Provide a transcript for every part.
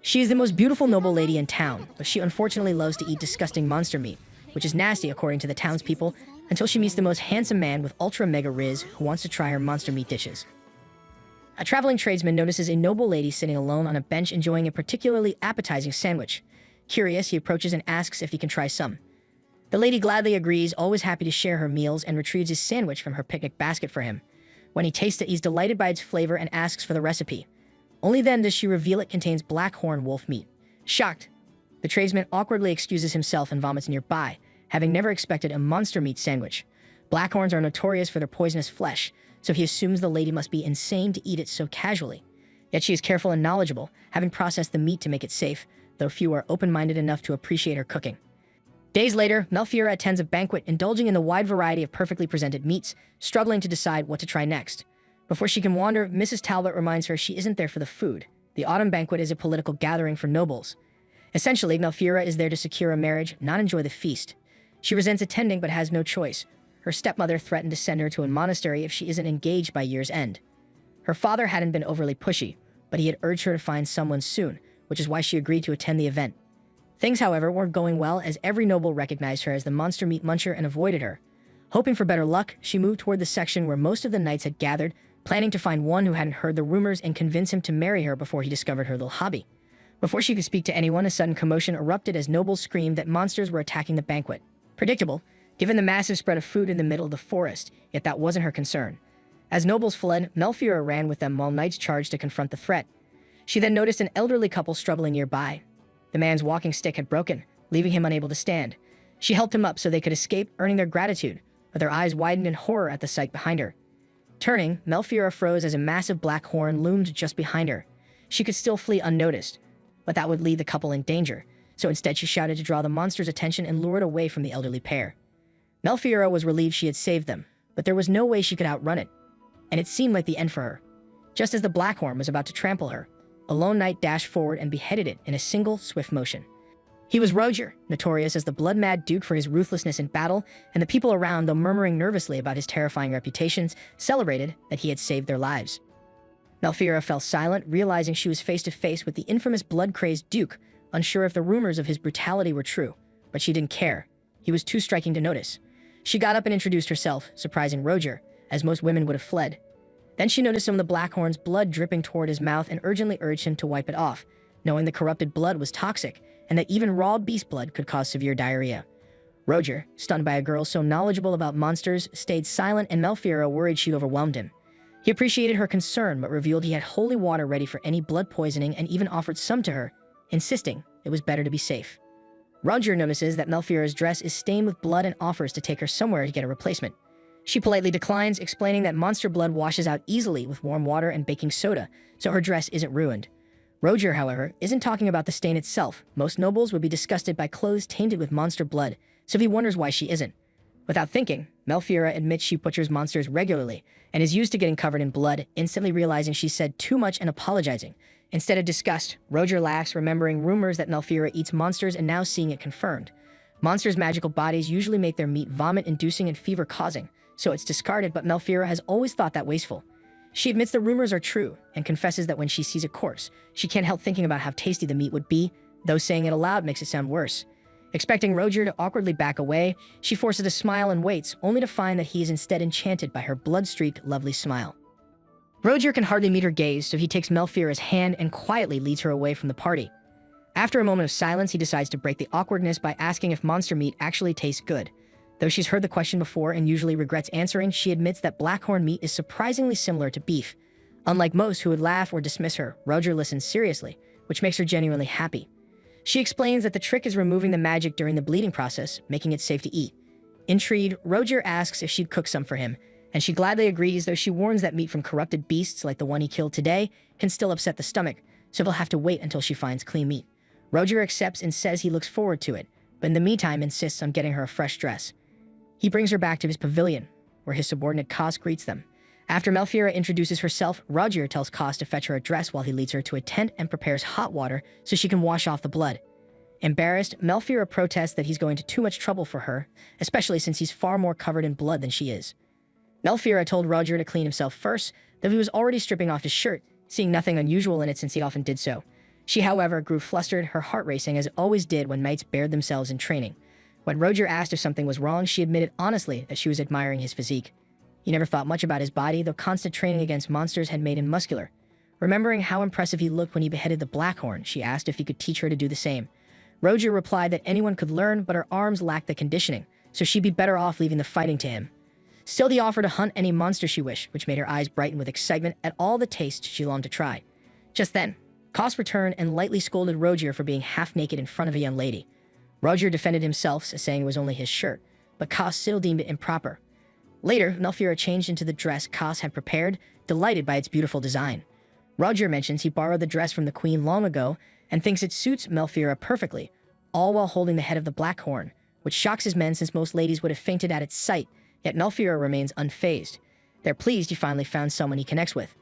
She is the most beautiful noble lady in town, but she unfortunately loves to eat disgusting monster meat, which is nasty according to the townspeople, until she meets the most handsome man with ultra mega riz who wants to try her monster meat dishes. A traveling tradesman notices a noble lady sitting alone on a bench enjoying a particularly appetizing sandwich. Curious, he approaches and asks if he can try some. The lady gladly agrees, always happy to share her meals, and retrieves his sandwich from her picnic basket for him. When he tastes it, he's delighted by its flavor and asks for the recipe. Only then does she reveal it contains blackhorn wolf meat. Shocked, the tradesman awkwardly excuses himself and vomits nearby, having never expected a monster meat sandwich. Blackhorns are notorious for their poisonous flesh, so he assumes the lady must be insane to eat it so casually. Yet she is careful and knowledgeable, having processed the meat to make it safe, though few are open-minded enough to appreciate her cooking. Days later, Melfiora attends a banquet, indulging in the wide variety of perfectly presented meats, struggling to decide what to try next. Before she can wander, Mrs. Talbot reminds her she isn't there for the food. The autumn banquet is a political gathering for nobles. Essentially, Melfiora is there to secure a marriage, not enjoy the feast. She resents attending but has no choice. Her stepmother threatened to send her to a monastery if she isn't engaged by year's end. Her father hadn't been overly pushy, but he had urged her to find someone soon, which is why she agreed to attend the event. Things, however, weren't going well, as every noble recognized her as the monster meat muncher and avoided her. Hoping for better luck, she moved toward the section where most of the knights had gathered, planning to find one who hadn't heard the rumors and convince him to marry her before he discovered her little hobby. Before she could speak to anyone, a sudden commotion erupted as nobles screamed that monsters were attacking the banquet. Predictable, given the massive spread of food in the middle of the forest, yet that wasn't her concern. As nobles fled, Melfiora ran with them while knights charged to confront the threat. She then noticed an elderly couple struggling nearby. The man's walking stick had broken, leaving him unable to stand. She helped him up so they could escape, earning their gratitude, but their eyes widened in horror at the sight behind her. Turning, Melfiora froze as a massive black horn loomed just behind her. She could still flee unnoticed, but that would leave the couple in danger, so instead she shouted to draw the monster's attention and lure it away from the elderly pair. Melfiora was relieved she had saved them, but there was no way she could outrun it, and it seemed like the end for her. Just as the black horn was about to trample her, a lone knight dashed forward and beheaded it in a single, swift motion. He was Roger, notorious as the blood-mad duke for his ruthlessness in battle, and the people around, though murmuring nervously about his terrifying reputations, celebrated that he had saved their lives. Melfiora fell silent, realizing she was face to face with the infamous blood-crazed duke, unsure if the rumors of his brutality were true, but she didn't care. He was too striking to notice. She got up and introduced herself, surprising Roger, as most women would have fled. Then she noticed some of the Blackhorn's blood dripping toward his mouth and urgently urged him to wipe it off, knowing the corrupted blood was toxic, and that even raw beast blood could cause severe diarrhea. Roger, stunned by a girl so knowledgeable about monsters, stayed silent, and Melfiora worried she overwhelmed him. He appreciated her concern, but revealed he had holy water ready for any blood poisoning and even offered some to her, insisting it was better to be safe. Roger notices that Melfiora's dress is stained with blood and offers to take her somewhere to get a replacement. She politely declines, explaining that monster blood washes out easily with warm water and baking soda, so her dress isn't ruined. Roger, however, isn't talking about the stain itself. Most nobles would be disgusted by clothes tainted with monster blood, so he wonders why she isn't. Without thinking, Melfiora admits she butchers monsters regularly and is used to getting covered in blood, instantly realizing she said too much and apologizing. Instead of disgust, Roger laughs, remembering rumors that Melfiora eats monsters and now seeing it confirmed. Monsters' magical bodies usually make their meat vomit-inducing and fever-causing, so it's discarded, but Melfiora has always thought that wasteful. She admits the rumors are true and confesses that when she sees a corpse, she can't help thinking about how tasty the meat would be, though saying it aloud makes it sound worse. Expecting Roger to awkwardly back away, she forces a smile and waits, only to find that he is instead enchanted by her blood-streaked, lovely smile. Roger can hardly meet her gaze, so he takes Melfiora's hand and quietly leads her away from the party. After a moment of silence, he decides to break the awkwardness by asking if monster meat actually tastes good. Though she's heard the question before and usually regrets answering, she admits that blackhorn meat is surprisingly similar to beef. Unlike most who would laugh or dismiss her, Roger listens seriously, which makes her genuinely happy. She explains that the trick is removing the magic during the bleeding process, making it safe to eat. Intrigued, Roger asks if she'd cook some for him, and she gladly agrees, though she warns that meat from corrupted beasts like the one he killed today can still upset the stomach, so he'll have to wait until she finds clean meat. Roger accepts and says he looks forward to it, but in the meantime insists on getting her a fresh dress. He brings her back to his pavilion, where his subordinate Kos greets them. After Melfiora introduces herself, Roger tells Kos to fetch her a dress while he leads her to a tent and prepares hot water so she can wash off the blood. Embarrassed, Melfiora protests that he's going to too much trouble for her, especially since he's far more covered in blood than she is. Melfiora told Roger to clean himself first, though he was already stripping off his shirt, seeing nothing unusual in it since he often did so. She, however, grew flustered, her heart racing as it always did when knights bared themselves in training. When Roger asked if something was wrong, she admitted honestly that she was admiring his physique. He never thought much about his body, though constant training against monsters had made him muscular. Remembering how impressive he looked when he beheaded the Blackhorn, she asked if he could teach her to do the same. Roger replied that anyone could learn, but her arms lacked the conditioning, so she'd be better off leaving the fighting to him. Still, he offered to hunt any monster she wished, which made her eyes brighten with excitement at all the tastes she longed to try. Just then, Koss returned and lightly scolded Roger for being half-naked in front of a young lady. Roger defended himself, saying it was only his shirt, but Koss still deemed it improper. Later, Melfiora changed into the dress Koss had prepared, delighted by its beautiful design. Roger mentions he borrowed the dress from the queen long ago and thinks it suits Melfiora perfectly, all while holding the head of the Blackhorn, which shocks his men since most ladies would have fainted at its sight, yet Melfiora remains unfazed. They're pleased he finally found someone he connects with.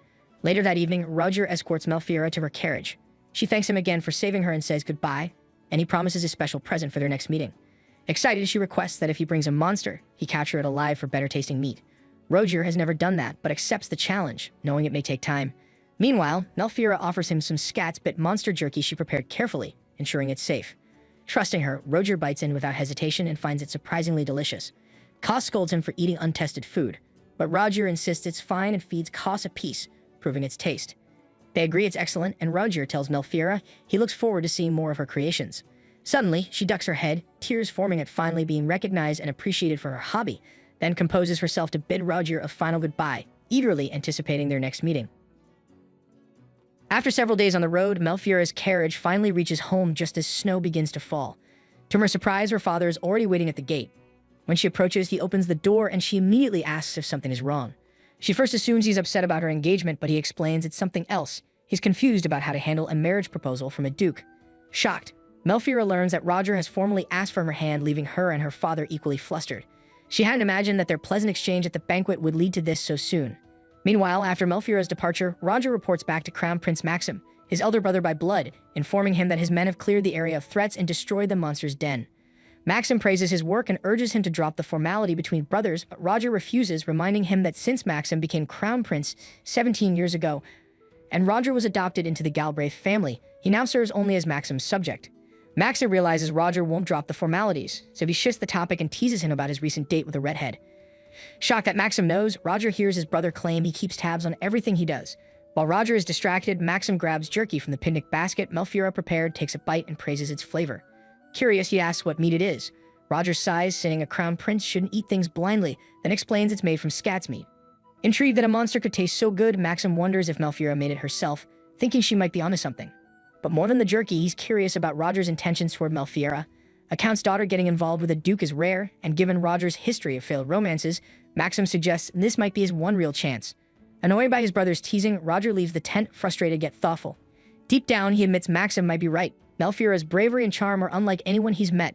Later that evening, Roger escorts Melfiora to her carriage. She thanks him again for saving her and says goodbye, and he promises a special present for their next meeting. Excited, she requests that if he brings a monster, he capture it alive for better-tasting meat. Roger has never done that, but accepts the challenge, knowing it may take time. Meanwhile, Melfiora offers him some scats-bit monster jerky she prepared carefully, ensuring it's safe. Trusting her, Roger bites in without hesitation and finds it surprisingly delicious. Koss scolds him for eating untested food, but Roger insists it's fine and feeds Koss a piece, proving its taste. They agree it's excellent, and Roger tells Melfiora he looks forward to seeing more of her creations. Suddenly, she ducks her head, tears forming at finally being recognized and appreciated for her hobby, then composes herself to bid Roger a final goodbye, eagerly anticipating their next meeting. After several days on the road, Melfiora's carriage finally reaches home just as snow begins to fall. To her surprise, her father is already waiting at the gate. When she approaches, he opens the door and she immediately asks if something is wrong. She first assumes he's upset about her engagement, but he explains it's something else. He's confused about how to handle a marriage proposal from a duke. Shocked, Melfiora learns that Roger has formally asked for her hand, leaving her and her father equally flustered. She hadn't imagined that their pleasant exchange at the banquet would lead to this so soon. Meanwhile, after Melfiora's departure, Roger reports back to Crown Prince Maxim, his elder brother by blood, informing him that his men have cleared the area of threats and destroyed the monster's den. Maxim praises his work and urges him to drop the formality between brothers, but Roger refuses, reminding him that since Maxim became crown prince 17 years ago, and Roger was adopted into the Galbraith family, he now serves only as Maxim's subject. Maxim realizes Roger won't drop the formalities, so he shifts the topic and teases him about his recent date with a redhead. Shocked that Maxim knows, Roger hears his brother claim he keeps tabs on everything he does. While Roger is distracted, Maxim grabs jerky from the picnic basket Melfiora prepared, takes a bite, and praises its flavor. Curious, he asks what meat it is. Roger sighs, saying a crown prince shouldn't eat things blindly, then explains it's made from scats meat. Intrigued that a monster could taste so good, Maxim wonders if Melfiora made it herself, thinking she might be onto something. But more than the jerky, he's curious about Roger's intentions toward Melfiora. A count's daughter getting involved with a duke is rare, and given Roger's history of failed romances, Maxim suggests this might be his one real chance. Annoyed by his brother's teasing, Roger leaves the tent, frustrated yet thoughtful. Deep down, he admits Maxim might be right. Melfiora's bravery and charm are unlike anyone he's met.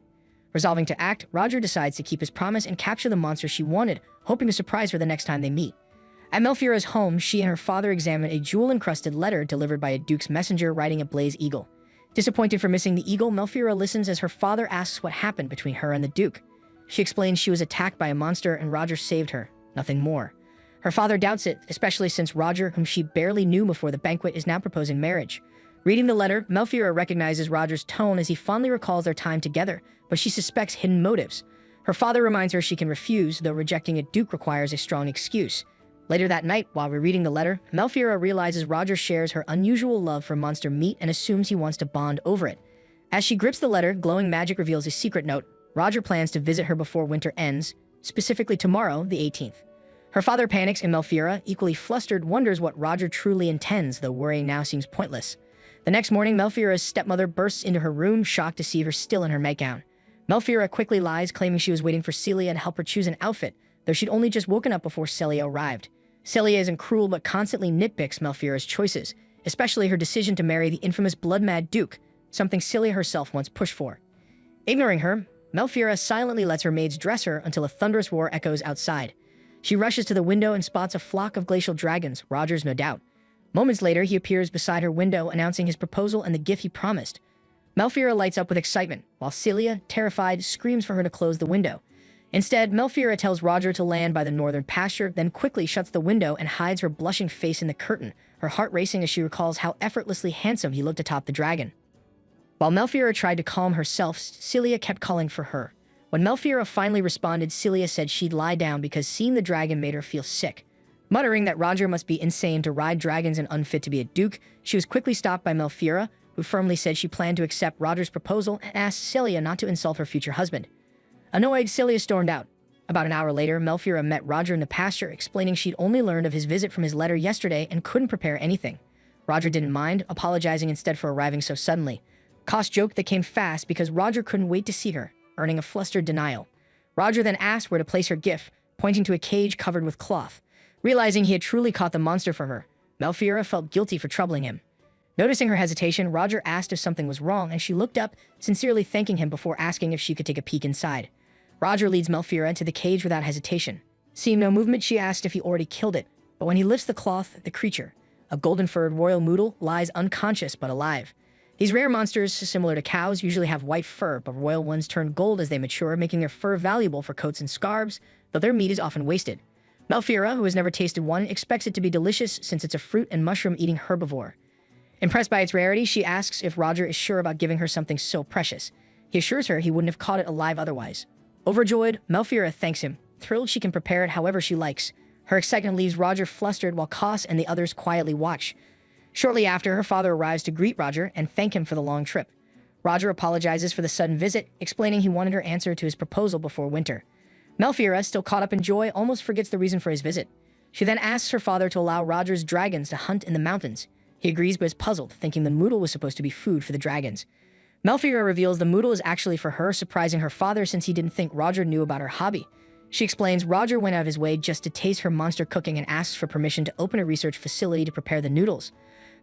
Resolving to act, Roger decides to keep his promise and capture the monster she wanted, hoping to surprise her the next time they meet. At Melfiora's home, she and her father examine a jewel-encrusted letter delivered by a duke's messenger riding a blaze eagle. Disappointed for missing the eagle, Melfiora listens as her father asks what happened between her and the duke. She explains she was attacked by a monster and Roger saved her, nothing more. Her father doubts it, especially since Roger, whom she barely knew before the banquet, is now proposing marriage. Reading the letter, Melfiora recognizes Roger's tone as he fondly recalls their time together, but she suspects hidden motives. Her father reminds her she can refuse, though rejecting a duke requires a strong excuse. Later that night, while rereading the letter, Melfiora realizes Roger shares her unusual love for monster meat and assumes he wants to bond over it. As she grips the letter, glowing magic reveals a secret note. Roger plans to visit her before winter ends, specifically tomorrow, the 18th. Her father panics and Melfiora, equally flustered, wonders what Roger truly intends, though worrying now seems pointless. The next morning, Melfiora's stepmother bursts into her room, shocked to see her still in her nightgown. Melfiora quickly lies, claiming she was waiting for Celia to help her choose an outfit, though she'd only just woken up before Celia arrived. Celia isn't cruel, but constantly nitpicks Melfiora's choices, especially her decision to marry the infamous blood-mad Duke, something Celia herself once pushed for. Ignoring her, Melfiora silently lets her maids dress her until a thunderous roar echoes outside. She rushes to the window and spots a flock of glacial dragons, Roger's no doubt. Moments later, he appears beside her window, announcing his proposal and the gift he promised. Melfiora lights up with excitement, while Celia, terrified, screams for her to close the window. Instead, Melfiora tells Roger to land by the northern pasture, then quickly shuts the window and hides her blushing face in the curtain, her heart racing as she recalls how effortlessly handsome he looked atop the dragon. While Melfiora tried to calm herself, Celia kept calling for her. When Melfiora finally responded, Celia said she'd lie down because seeing the dragon made her feel sick. Muttering that Roger must be insane to ride dragons and unfit to be a duke, she was quickly stopped by Melfiora, who firmly said she planned to accept Roger's proposal and asked Celia not to insult her future husband. Annoyed, Celia stormed out. About an hour later, Melfiora met Roger in the pasture, explaining she'd only learned of his visit from his letter yesterday and couldn't prepare anything. Roger didn't mind, apologizing instead for arriving so suddenly. Koss joked that came fast because Roger couldn't wait to see her, earning a flustered denial. Roger then asked where to place her gift, pointing to a cage covered with cloth. Realizing he had truly caught the monster for her, Melfiora felt guilty for troubling him. Noticing her hesitation, Roger asked if something was wrong, and she looked up, sincerely thanking him before asking if she could take a peek inside. Roger leads Melfiora into the cage without hesitation. Seeing no movement, she asked if he already killed it, but when he lifts the cloth, the creature, a golden-furred royal moodle, lies unconscious but alive. These rare monsters, similar to cows, usually have white fur, but royal ones turn gold as they mature, making their fur valuable for coats and scarves, though their meat is often wasted. Melfiora, who has never tasted one, expects it to be delicious since it's a fruit and mushroom-eating herbivore. Impressed by its rarity, she asks if Roger is sure about giving her something so precious. He assures her he wouldn't have caught it alive otherwise. Overjoyed, Melfiora thanks him, thrilled she can prepare it however she likes. Her excitement leaves Roger flustered while Koss and the others quietly watch. Shortly after, her father arrives to greet Roger and thank him for the long trip. Roger apologizes for the sudden visit, explaining he wanted her answer to his proposal before winter. Melfiora, still caught up in joy, almost forgets the reason for his visit. She then asks her father to allow Roger's dragons to hunt in the mountains. He agrees but is puzzled, thinking the moodle was supposed to be food for the dragons. Melfiora reveals the moodle is actually for her, surprising her father since he didn't think Roger knew about her hobby. She explains Roger went out of his way just to taste her monster cooking and asks for permission to open a research facility to prepare the noodles.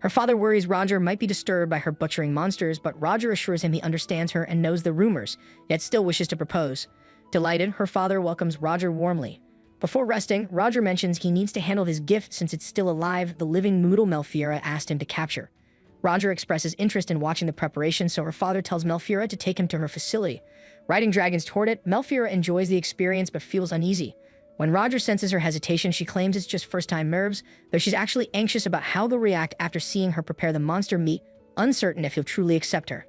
Her father worries Roger might be disturbed by her butchering monsters, but Roger assures him he understands her and knows the rumors, yet still wishes to propose. Delighted, her father welcomes Roger warmly. Before resting, Roger mentions he needs to handle his gift since it's still alive, the living moodle Melfiora asked him to capture. Roger expresses interest in watching the preparation, so her father tells Melfiora to take him to her facility. Riding dragons toward it, Melfiora enjoys the experience but feels uneasy. When Roger senses her hesitation, she claims it's just first-time nerves, though she's actually anxious about how they'll react after seeing her prepare the monster meat, uncertain if he'll truly accept her.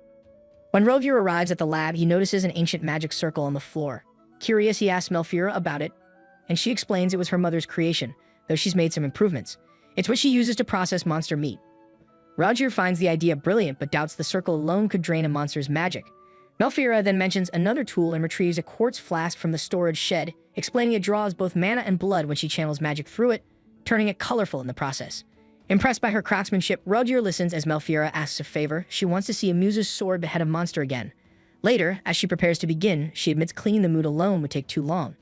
When Roger arrives at the lab, he notices an ancient magic circle on the floor. Curious, he asks Melfiora about it, and she explains it was her mother's creation, though she's made some improvements. It's what she uses to process monster meat. Roger finds the idea brilliant, but doubts the circle alone could drain a monster's magic. Melfiora then mentions another tool and retrieves a quartz flask from the storage shed, explaining it draws both mana and blood when she channels magic through it, turning it colorful in the process. Impressed by her craftsmanship, Roger listens as Melfiora asks a favor. She wants to see Amuse's sword behead a monster again. Later, as she prepares to begin, she admits cleaning the mood alone would take too long.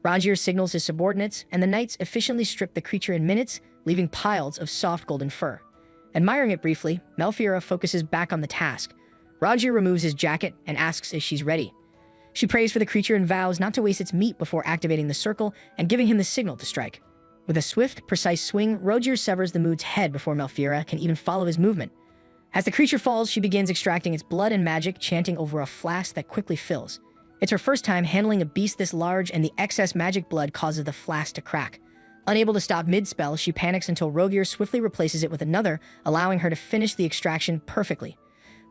Roger signals his subordinates, and the knights efficiently strip the creature in minutes, leaving piles of soft golden fur. Admiring it briefly, Melfiora focuses back on the task. Roger removes his jacket and asks if she's ready. She prays for the creature and vows not to waste its meat before activating the circle and giving him the signal to strike. With a swift, precise swing, Roger severs the mood's head before Melfiora can even follow his movement. As the creature falls, she begins extracting its blood and magic, chanting over a flask that quickly fills. It's her first time handling a beast this large, and the excess magic blood causes the flask to crack. Unable to stop mid-spell, she panics until Rogier swiftly replaces it with another, allowing her to finish the extraction perfectly.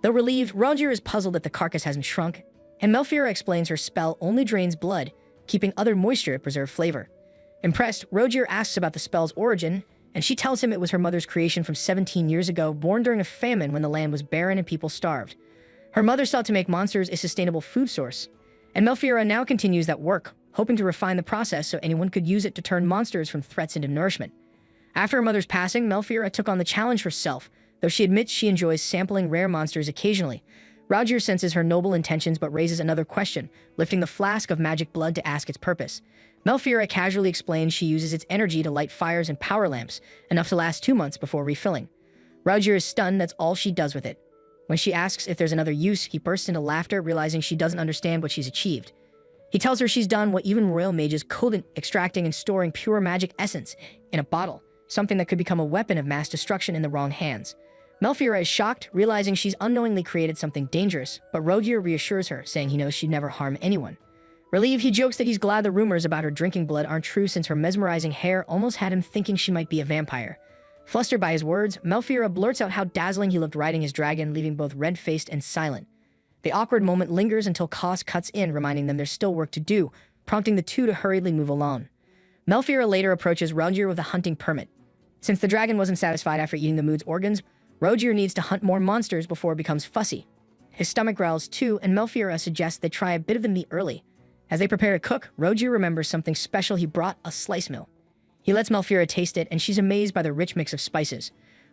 Though relieved, Rogier is puzzled that the carcass hasn't shrunk, and Melfiora explains her spell only drains blood, keeping other moisture to preserve flavor. Impressed, Rogier asks about the spell's origin, and she tells him it was her mother's creation from 17 years ago, born during a famine when the land was barren and people starved. Her mother sought to make monsters a sustainable food source, and Melfiora now continues that work, hoping to refine the process so anyone could use it to turn monsters from threats into nourishment. After her mother's passing, Melfiora took on the challenge herself, though she admits she enjoys sampling rare monsters occasionally. Roger senses her noble intentions but raises another question, lifting the flask of magic blood to ask its purpose. Melfiora casually explains she uses its energy to light fires and power lamps, enough to last 2 months before refilling. Roger is stunned that's all she does with it. When she asks if there's another use, he bursts into laughter, realizing she doesn't understand what she's achieved. He tells her she's done what even royal mages couldn't, extracting and storing pure magic essence in a bottle, something that could become a weapon of mass destruction in the wrong hands. Melfiora is shocked, realizing she's unknowingly created something dangerous, but Rogier reassures her, saying he knows she'd never harm anyone. Relieved, he jokes that he's glad the rumors about her drinking blood aren't true since her mesmerizing hair almost had him thinking she might be a vampire. Flustered by his words, Melfiora blurts out how dazzling he looked riding his dragon, leaving both red-faced and silent. The awkward moment lingers until Koss cuts in, reminding them there's still work to do, prompting the two to hurriedly move along. Melfiora later approaches Rogier with a hunting permit. Since the dragon wasn't satisfied after eating the mood's organs, Rogier needs to hunt more monsters before it becomes fussy. His stomach growls too, and Melfiora suggests they try a bit of the meat early. As they prepare to cook, Rogier remembers something special he brought, a slice mill. He lets Melfiora taste it, and she's amazed by the rich mix of spices.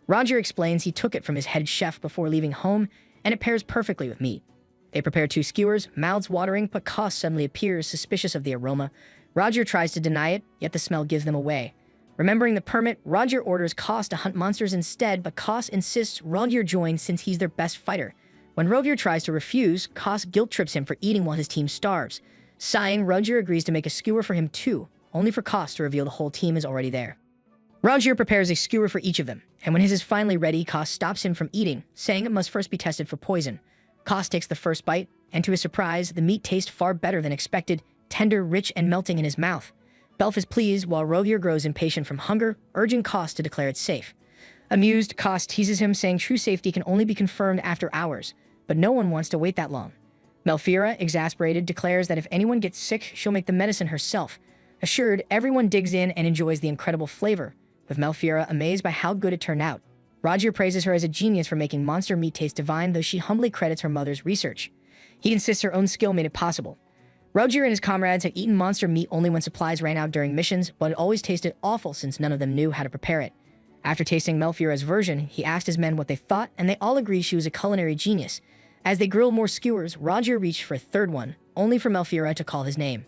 Rogier explains he took it from his head chef before leaving home, and it pairs perfectly with meat. They prepare 2 skewers, mouths watering, but Koss suddenly appears, suspicious of the aroma. Rogier tries to deny it, yet the smell gives them away. Remembering the permit, Rogier orders Koss to hunt monsters instead, but Koss insists Rogier join since he's their best fighter. When Rogier tries to refuse, Koss guilt-trips him for eating while his team starves. Sighing, Rogier agrees to make a skewer for him too, only for Koss to reveal the whole team is already there. Rogier prepares a skewer for each of them, and when his is finally ready, Koss stops him from eating, saying it must first be tested for poison. Koss takes the first bite, and to his surprise, the meat tastes far better than expected, tender, rich, and melting in his mouth. Belf is pleased, while Rogier grows impatient from hunger, urging Koss to declare it safe. Amused, Koss teases him, saying true safety can only be confirmed after hours, but no one wants to wait that long. Melfiora, exasperated, declares that if anyone gets sick, she'll make the medicine herself. Assured, everyone digs in and enjoys the incredible flavor, with Melfiora amazed by how good it turned out. Rogier praises her as a genius for making monster meat taste divine, though she humbly credits her mother's research. He insists her own skill made it possible. Rogier and his comrades had eaten monster meat only when supplies ran out during missions, but it always tasted awful since none of them knew how to prepare it. After tasting Melfiora's version, he asked his men what they thought, and they all agreed she was a culinary genius. As they grilled more skewers, Rogier reached for a third one, only for Melfiora to call his name.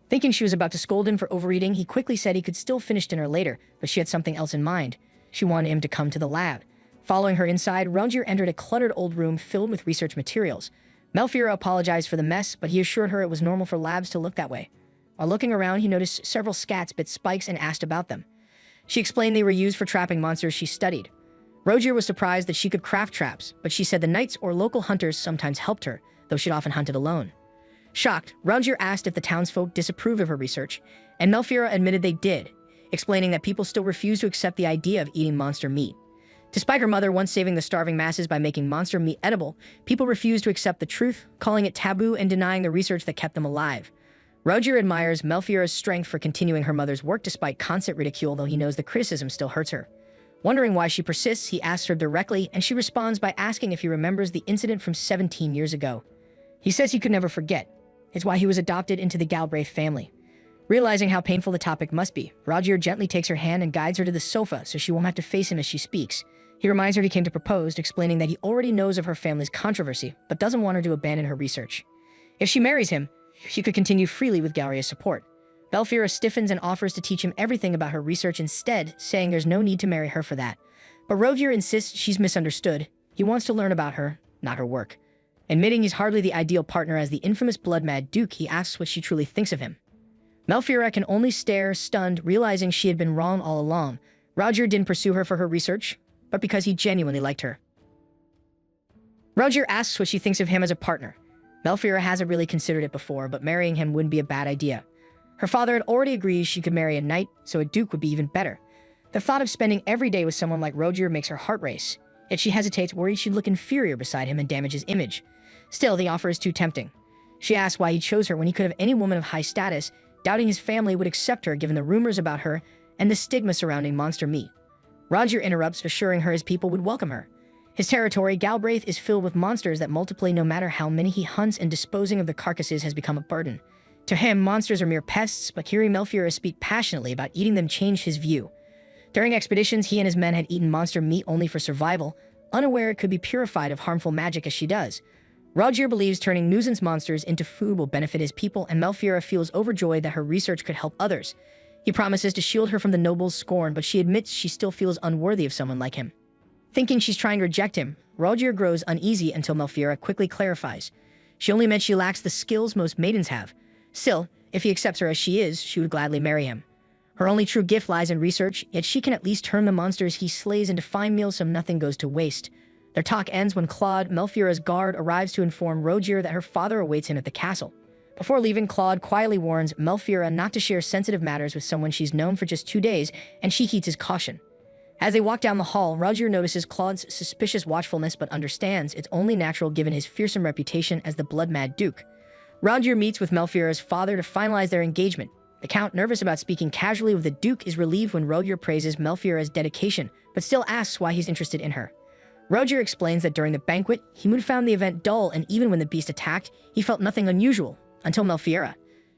Thinking she was about to scold him for overeating, he quickly said he could still finish dinner later, but she had something else in mind. She wanted him to come to the lab. Following her inside, Rogier entered a cluttered old room filled with research materials. Melfiora apologized for the mess, but he assured her it was normal for labs to look that way. While looking around, he noticed several scats bit spikes and asked about them. She explained they were used for trapping monsters she studied. Rogier was surprised that she could craft traps, but she said the knights or local hunters sometimes helped her, though she'd often hunted alone. Shocked, Rogier asked if the townsfolk disapproved of her research, and Melfiora admitted they did, explaining that people still refuse to accept the idea of eating monster meat. Despite her mother once saving the starving masses by making monster meat edible, people refused to accept the truth, calling it taboo and denying the research that kept them alive. Rogier admires Melfiora's strength for continuing her mother's work despite constant ridicule, though he knows the criticism still hurts her. Wondering why she persists, he asks her directly, and she responds by asking if he remembers the incident from 17 years ago. He says he could never forget. It's why he was adopted into the Galbraith family. Realizing how painful the topic must be, Rogier gently takes her hand and guides her to the sofa so she won't have to face him as she speaks. He reminds her he came to propose, explaining that he already knows of her family's controversy, but doesn't want her to abandon her research. If she marries him, she could continue freely with Galria's support. Melfiora stiffens and offers to teach him everything about her research instead, saying there's no need to marry her for that. But Rogier insists she's misunderstood. He wants to learn about her, not her work. Admitting he's hardly the ideal partner as the infamous blood-mad Duke, he asks what she truly thinks of him. Melfiora can only stare, stunned, realizing she had been wrong all along. Rogier didn't pursue her for her research, but because he genuinely liked her. Rogier asks what she thinks of him as a partner. Melfiora hasn't really considered it before, but marrying him wouldn't be a bad idea. Her father had already agreed she could marry a knight, so a duke would be even better. The thought of spending every day with someone like Rogier makes her heart race, yet she hesitates, worried she'd look inferior beside him and damage his image. Still, the offer is too tempting. She asks why he chose her when he could have any woman of high status, doubting his family would accept her given the rumors about her and the stigma surrounding monster meat. Rogier interrupts, assuring her his people would welcome her. His territory, Galbraith, is filled with monsters that multiply no matter how many he hunts, and disposing of the carcasses has become a burden. To him, monsters are mere pests, but hearing Melfiora speak passionately about eating them changed his view. During expeditions, he and his men had eaten monster meat only for survival, unaware it could be purified of harmful magic as she does. Rogier believes turning nuisance monsters into food will benefit his people, and Melfiora feels overjoyed that her research could help others. He promises to shield her from the noble's scorn, but she admits she still feels unworthy of someone like him. Thinking she's trying to reject him, Rogier grows uneasy until Melfiora quickly clarifies. She only meant she lacks the skills most maidens have. Still, if he accepts her as she is, she would gladly marry him. Her only true gift lies in research, yet she can at least turn the monsters he slays into fine meals so nothing goes to waste. Their talk ends when Claude, Melfiora's guard, arrives to inform Rogier that her father awaits him at the castle. Before leaving, Claude quietly warns Melfiora not to share sensitive matters with someone she's known for just 2 days, and she heeds his caution. As they walk down the hall, Roger notices Claude's suspicious watchfulness but understands it's only natural given his fearsome reputation as the blood-mad Duke. Roger meets with Melfiera's father to finalize their engagement. The Count, nervous about speaking casually with the Duke, is relieved when Roger praises Melfiera's dedication, but still asks why he's interested in her. Roger explains that during the banquet, he would have found the event dull, and even when the beast attacked, he felt nothing unusual, until Melfiera.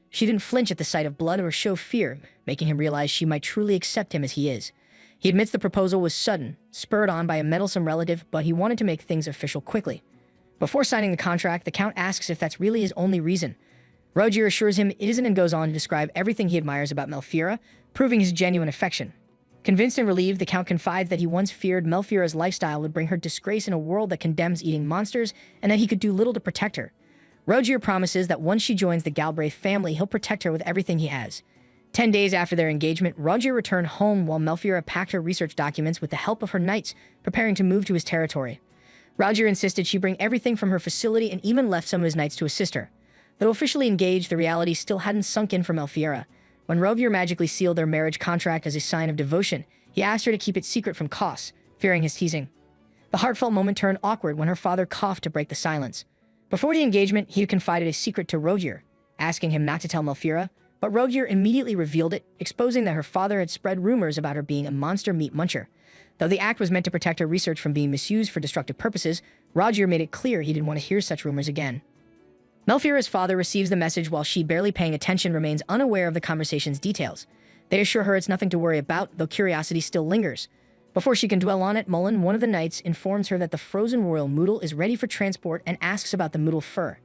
She didn't flinch at the sight of blood or show fear, making him realize she might truly accept him as he is. He admits the proposal was sudden, spurred on by a meddlesome relative, but he wanted to make things official quickly. Before signing the contract, the Count asks if that's really his only reason. Roger assures him it isn't and goes on to describe everything he admires about Melfiera, proving his genuine affection. Convinced and relieved, the Count confides that he once feared Melfiera's lifestyle would bring her disgrace in a world that condemns eating monsters, and that he could do little to protect her. Roger promises that once she joins the Galbraith family, he'll protect her with everything he has. 10 days after their engagement, Roger returned home while Melfiera packed her research documents with the help of her knights, preparing to move to his territory. Roger insisted she bring everything from her facility and even left some of his knights to assist her. Though officially engaged, the reality still hadn't sunk in for Melfiera. When Roger magically sealed their marriage contract as a sign of devotion, he asked her to keep it secret from Koss, fearing his teasing. The heartfelt moment turned awkward when her father coughed to break the silence. Before the engagement, he had confided a secret to Roger, asking him not to tell Melfiera, but Roger immediately revealed it, exposing that her father had spread rumors about her being a monster meat muncher. Though the act was meant to protect her research from being misused for destructive purposes, Roger made it clear he didn't want to hear such rumors again. Melfiera's father receives the message while she, barely paying attention, remains unaware of the conversation's details. They assure her it's nothing to worry about, though curiosity still lingers. Before she can dwell on it, Mullen, one of the knights, informs her that the frozen royal Moodle is ready for transport and asks about the Moodle fur.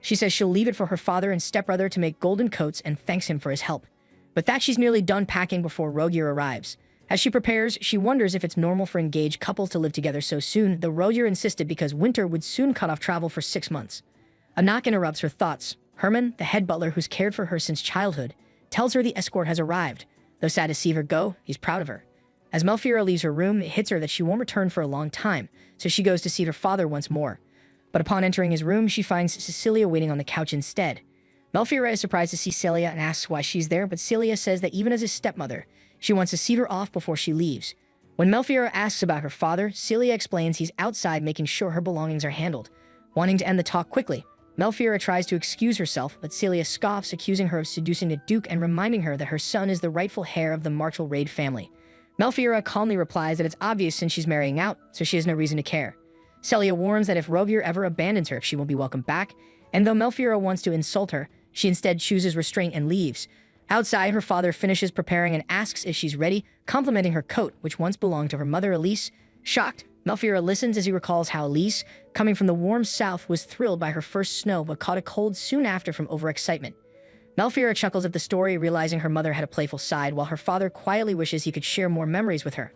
She says she'll leave it for her father and stepbrother to make golden coats and thanks him for his help. But that she's nearly done packing before Roger arrives. As she prepares, she wonders if it's normal for engaged couples to live together so soon, though Roger insisted because winter would soon cut off travel for 6 months. A knock interrupts her thoughts. Herman, the head butler who's cared for her since childhood, tells her the escort has arrived. Though sad to see her go, he's proud of her. As Melfiera leaves her room, it hits her that she won't return for a long time, so she goes to see her father once more. But upon entering his room, she finds Cecilia waiting on the couch instead. Melfiera is surprised to see Celia and asks why she's there, but Celia says that even as his stepmother, she wants to see her off before she leaves. When Melfiera asks about her father, Celia explains he's outside making sure her belongings are handled. Wanting to end the talk quickly, Melfiera tries to excuse herself, but Celia scoffs, accusing her of seducing the Duke and reminding her that her son is the rightful heir of the Marchal Raid family. Melfiera calmly replies that it's obvious since she's marrying out, so she has no reason to care. Celia warns that if Rogier ever abandons her, she won't be welcome back, and though Melfiera wants to insult her, she instead chooses restraint and leaves. Outside, her father finishes preparing and asks if she's ready, complimenting her coat, which once belonged to her mother Elise. Shocked, Melfiera listens as he recalls how Elise, coming from the warm south, was thrilled by her first snow but caught a cold soon after from overexcitement. Melfiera chuckles at the story, realizing her mother had a playful side, while her father quietly wishes he could share more memories with her.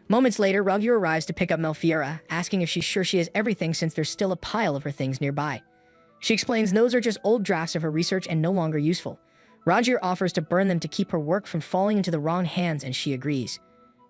Moments later, Rogier arrives to pick up Melfiera, asking if she's sure she has everything since there's still a pile of her things nearby. She explains those are just old drafts of her research and no longer useful. Rogier offers to burn them to keep her work from falling into the wrong hands, and she agrees.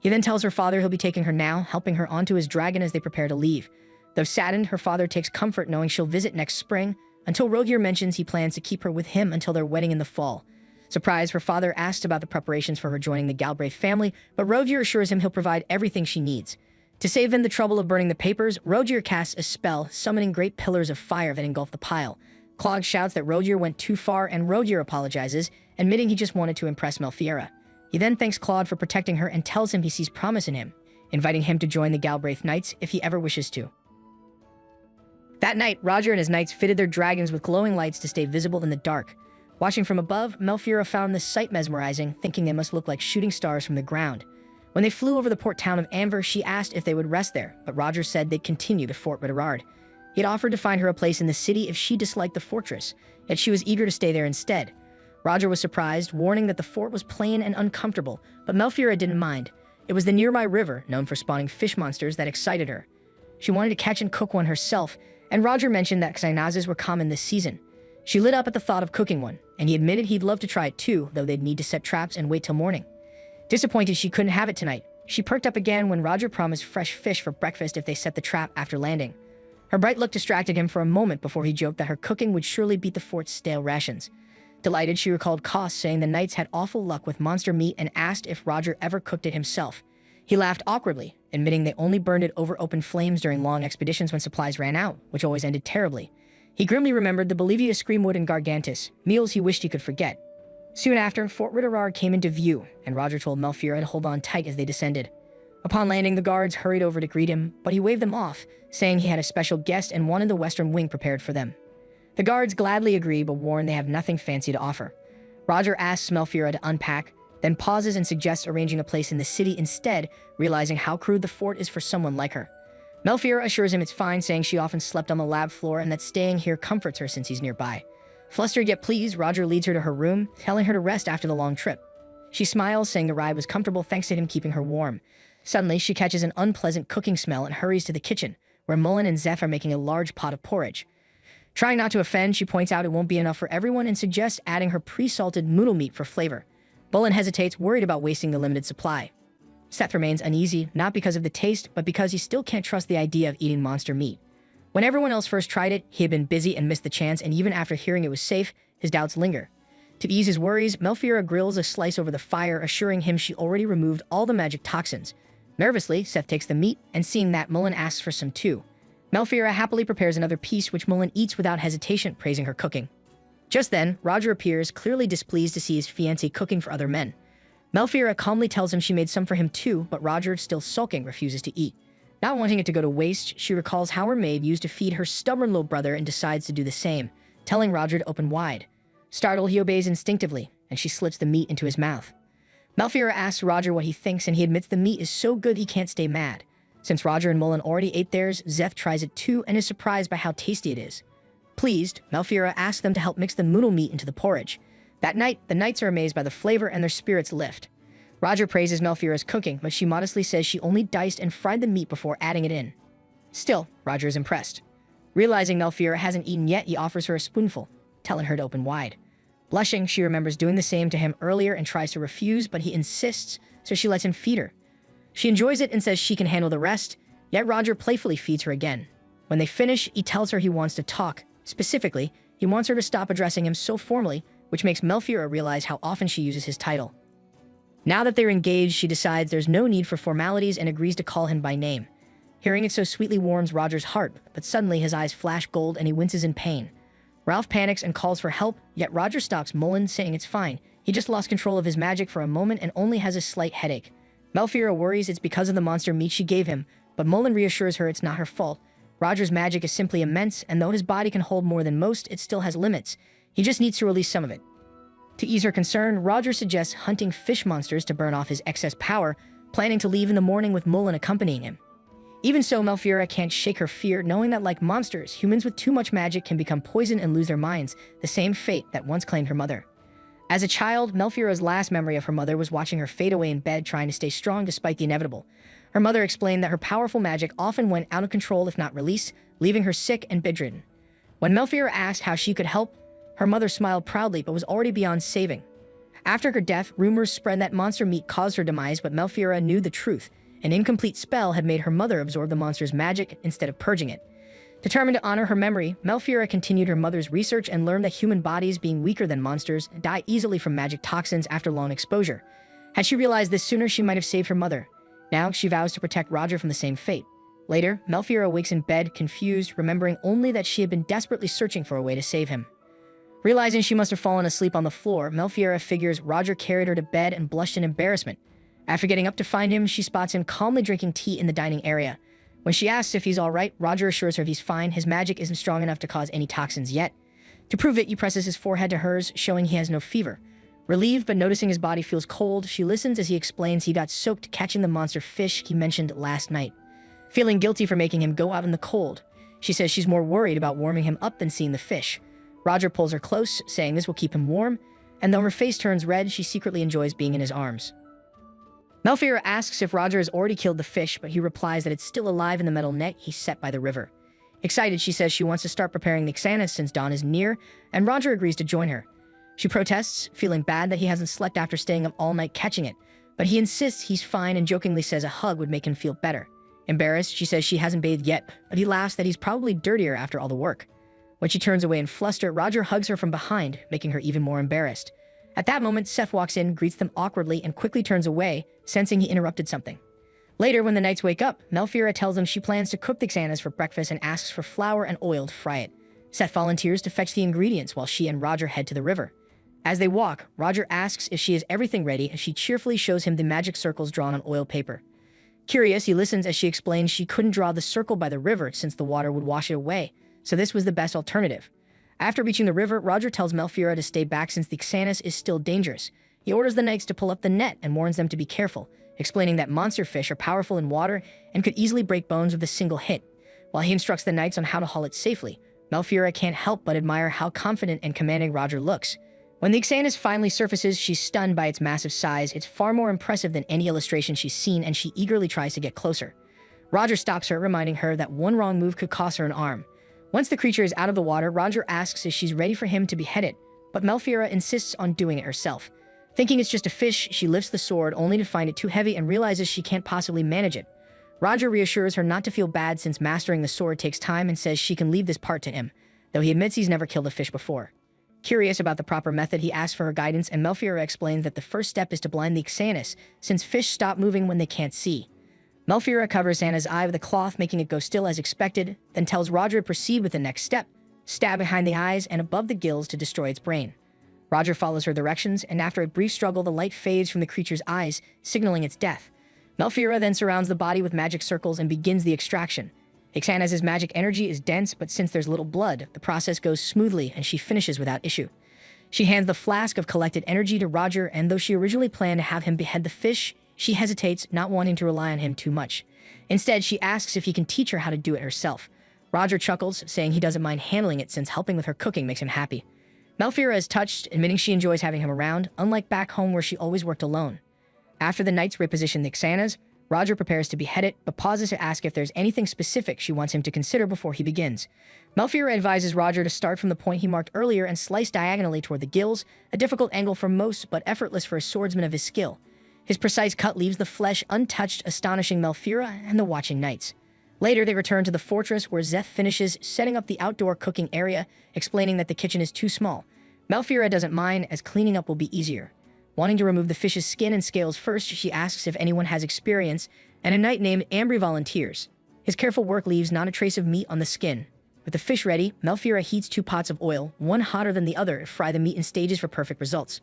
He then tells her father he'll be taking her now, helping her onto his dragon as they prepare to leave. Though saddened, her father takes comfort knowing she'll visit next spring, until Rogier mentions he plans to keep her with him until their wedding in the fall. Surprised, her father asks about the preparations for her joining the Galbraith family, but Rogier assures him he'll provide everything she needs. To save them the trouble of burning the papers, Rogier casts a spell, summoning great pillars of fire that engulf the pile. Claude shouts that Rogier went too far, and Rogier apologizes, admitting he just wanted to impress Melfiera. He then thanks Claude for protecting her and tells him he sees promise in him, inviting him to join the Galbraith Knights if he ever wishes to. That night, Roger and his knights fitted their dragons with glowing lights to stay visible in the dark. Watching from above, Melfiera found the sight mesmerizing, thinking they must look like shooting stars from the ground. When they flew over the port town of Anver, she asked if they would rest there, but Roger said they'd continue to Fort Redérard. He had offered to find her a place in the city if she disliked the fortress, yet she was eager to stay there instead. Roger was surprised, warning that the fort was plain and uncomfortable, but Melfiera didn't mind. It was the nearby river, known for spawning fish monsters, that excited her. She wanted to catch and cook one herself, and Roger mentioned that xynazes were common this season. She lit up at the thought of cooking one, and he admitted he'd love to try it too, though they'd need to set traps and wait till morning. Disappointed she couldn't have it tonight, she perked up again when Roger promised fresh fish for breakfast if they set the trap after landing. Her bright look distracted him for a moment before he joked that her cooking would surely beat the fort's stale rations. Delighted, she recalled Koss saying the knights had awful luck with monster meat and asked if Roger ever cooked it himself. He laughed awkwardly, admitting they only burned it over open flames during long expeditions when supplies ran out, which always ended terribly. He grimly remembered the Bolivia Screamwood and Gargantus, meals he wished he could forget. Soon after, Fort Ritterar came into view, and Roger told Melfiora to hold on tight as they descended. Upon landing, the guards hurried over to greet him, but he waved them off, saying he had a special guest and wanted the western wing prepared for them. The guards gladly agree, but warn they have nothing fancy to offer. Roger asks Melfiora to unpack, then pauses and suggests arranging a place in the city instead, realizing how crude the fort is for someone like her. Melfiora assures him it's fine, saying she often slept on the lab floor and that staying here comforts her since he's nearby. Flustered yet pleased, Roger leads her to her room, telling her to rest after the long trip. She smiles, saying the ride was comfortable thanks to him keeping her warm. Suddenly, she catches an unpleasant cooking smell and hurries to the kitchen, where Mullen and Zeph are making a large pot of porridge. Trying not to offend, she points out it won't be enough for everyone and suggests adding her pre-salted noodle meat for flavor. Mullen hesitates, worried about wasting the limited supply. Seth remains uneasy, not because of the taste, but because he still can't trust the idea of eating monster meat. When everyone else first tried it, he had been busy and missed the chance, and even after hearing it was safe, his doubts linger. To ease his worries, Melfiora grills a slice over the fire, assuring him she already removed all the magic toxins. Nervously, Seth takes the meat, and seeing that, Mullen asks for some too. Melfiora happily prepares another piece, which Mullen eats without hesitation, praising her cooking. Just then, Roger appears, clearly displeased to see his fiancée cooking for other men. Melfiora calmly tells him she made some for him too, but Roger, still sulking, refuses to eat. Not wanting it to go to waste, she recalls how her maid used to feed her stubborn little brother and decides to do the same, telling Roger to open wide. Startled, he obeys instinctively, and she slips the meat into his mouth. Melfiora asks Roger what he thinks, and he admits the meat is so good he can't stay mad. Since Roger and Mullen already ate theirs, Zeph tries it too and is surprised by how tasty it is. Pleased, Melfiora asks them to help mix the noodle meat into the porridge. That night, the knights are amazed by the flavor and their spirits lift. Roger praises Melfiora's cooking, but she modestly says she only diced and fried the meat before adding it in. Still, Roger is impressed. Realizing Melfiora hasn't eaten yet, he offers her a spoonful, telling her to open wide. Blushing, she remembers doing the same to him earlier and tries to refuse, but he insists, so she lets him feed her. She enjoys it and says she can handle the rest, yet Roger playfully feeds her again. When they finish, he tells her he wants to talk. Specifically, he wants her to stop addressing him so formally, which makes Melfiora realize how often she uses his title. Now that they're engaged, she decides there's no need for formalities and agrees to call him by name. Hearing it so sweetly warms Roger's heart, but suddenly his eyes flash gold and he winces in pain. Ralph panics and calls for help, yet Roger stops Mullen, saying it's fine. He just lost control of his magic for a moment and only has a slight headache. Melfiora worries it's because of the monster meat she gave him, but Mullen reassures her it's not her fault. Roger's magic is simply immense, and though his body can hold more than most, it still has limits. He just needs to release some of it. To ease her concern, Roger suggests hunting fish monsters to burn off his excess power, planning to leave in the morning with Mullen accompanying him. Even so, Melfiora can't shake her fear, knowing that like monsters, humans with too much magic can become poisoned and lose their minds, the same fate that once claimed her mother. As a child, Melfiora's last memory of her mother was watching her fade away in bed, trying to stay strong despite the inevitable. Her mother explained that her powerful magic often went out of control if not released, leaving her sick and bedridden. When Melfiora asked how she could help, her mother smiled proudly but was already beyond saving. After her death, rumors spread that monster meat caused her demise, but Melfiora knew the truth. An incomplete spell had made her mother absorb the monster's magic instead of purging it. Determined to honor her memory, Melfiora continued her mother's research and learned that human bodies, being weaker than monsters, die easily from magic toxins after long exposure. Had she realized this sooner, she might have saved her mother. Now, she vows to protect Roger from the same fate. Later, Melfiora wakes in bed, confused, remembering only that she had been desperately searching for a way to save him. Realizing she must have fallen asleep on the floor, Melfiora figures Roger carried her to bed and blushed in embarrassment. After getting up to find him, she spots him calmly drinking tea in the dining area. When she asks if he's all right, Roger assures her he's fine. His magic isn't strong enough to cause any toxins yet. To prove it, he presses his forehead to hers, showing he has no fever. Relieved, but noticing his body feels cold, she listens as he explains he got soaked catching the monster fish he mentioned last night. Feeling guilty for making him go out in the cold, she says she's more worried about warming him up than seeing the fish. Roger pulls her close, saying this will keep him warm, and though her face turns red, she secretly enjoys being in his arms. Melfiora asks if Roger has already killed the fish, but he replies that it's still alive in the metal net he set by the river. Excited, she says she wants to start preparing the Xanas since dawn is near, and Roger agrees to join her. She protests, feeling bad that he hasn't slept after staying up all night catching it, but he insists he's fine and jokingly says a hug would make him feel better. Embarrassed, she says she hasn't bathed yet, but he laughs that he's probably dirtier after all the work. When she turns away in fluster, Roger hugs her from behind, making her even more embarrassed. At that moment, Seth walks in, greets them awkwardly, and quickly turns away, sensing he interrupted something. Later, when the knights wake up, Melfira tells them she plans to cook the Xanas for breakfast and asks for flour and oil to fry it. Seth volunteers to fetch the ingredients while she and Roger head to the river. As they walk, Roger asks if she has everything ready as she cheerfully shows him the magic circles drawn on oil paper. Curious, he listens as she explains she couldn't draw the circle by the river since the water would wash it away, so this was the best alternative. After reaching the river, Roger tells Melfira to stay back since the Xanas is still dangerous. He orders the knights to pull up the net and warns them to be careful, explaining that monster fish are powerful in water and could easily break bones with a single hit. While he instructs the knights on how to haul it safely, Melfira can't help but admire how confident and commanding Roger looks. When the Xanas finally surfaces, she's stunned by its massive size. It's far more impressive than any illustration she's seen, and she eagerly tries to get closer. Roger stops her, reminding her that one wrong move could cost her an arm. Once the creature is out of the water, Roger asks if she's ready for him to behead it, but Melfira insists on doing it herself. Thinking it's just a fish, she lifts the sword only to find it too heavy and realizes she can't possibly manage it. Roger reassures her not to feel bad since mastering the sword takes time and says she can leave this part to him, though he admits he's never killed a fish before. Curious about the proper method, he asks for her guidance, and Melfira explains that the first step is to blind the Xanas, since fish stop moving when they can't see. Melfira covers Xana's eye with a cloth, making it go still as expected, then tells Roger to proceed with the next step, stab behind the eyes and above the gills to destroy its brain. Roger follows her directions, and after a brief struggle, the light fades from the creature's eyes, signaling its death. Melfira then surrounds the body with magic circles and begins the extraction. Xana's magic energy is dense, but since there's little blood, the process goes smoothly and she finishes without issue. She hands the flask of collected energy to Roger, and though she originally planned to have him behead the fish, she hesitates, not wanting to rely on him too much. Instead, she asks if he can teach her how to do it herself. Roger chuckles, saying he doesn't mind handling it since helping with her cooking makes him happy. Melfira is touched, admitting she enjoys having him around, unlike back home where she always worked alone. After the knights reposition the Xanas, Roger prepares to behead it, but pauses to ask if there's anything specific she wants him to consider before he begins. Melfira advises Roger to start from the point he marked earlier and slice diagonally toward the gills, a difficult angle for most, but effortless for a swordsman of his skill. His precise cut leaves the flesh untouched, astonishing Melfira and the watching knights. Later, they return to the fortress where Zeth finishes setting up the outdoor cooking area, explaining that the kitchen is too small. Melfira doesn't mind, as cleaning up will be easier. Wanting to remove the fish's skin and scales first, she asks if anyone has experience, and a knight named Ambry volunteers. His careful work leaves not a trace of meat on the skin. With the fish ready, Melfira heats 2 pots of oil, one hotter than the other, to fry the meat in stages for perfect results.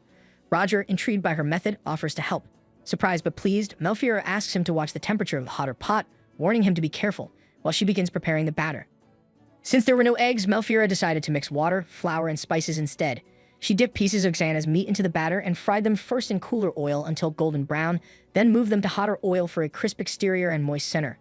Roger, intrigued by her method, offers to help. Surprised but pleased, Melfira asks him to watch the temperature of the hotter pot, warning him to be careful, while she begins preparing the batter. Since there were no eggs, Melfira decided to mix water, flour, and spices instead. She dipped pieces of Xana's meat into the batter and fried them first in cooler oil until golden brown, then moved them to hotter oil for a crisp exterior and moist center.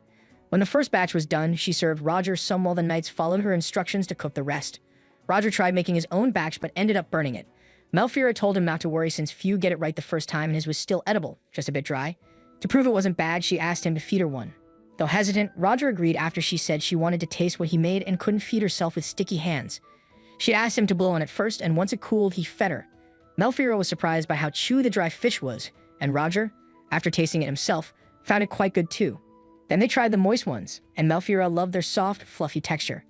When the first batch was done, she served Roger some while the knights followed her instructions to cook the rest. Roger tried making his own batch but ended up burning it. Melfira told him not to worry since few get it right the first time and his was still edible, just a bit dry. To prove it wasn't bad, she asked him to feed her one. Though hesitant, Roger agreed after she said she wanted to taste what he made and couldn't feed herself with sticky hands. She asked him to blow on it first, and once it cooled, he fed her. Melfira was surprised by how chewy the dry fish was, and Roger, after tasting it himself, found it quite good too. Then they tried the moist ones, and Melfira loved their soft, fluffy texture.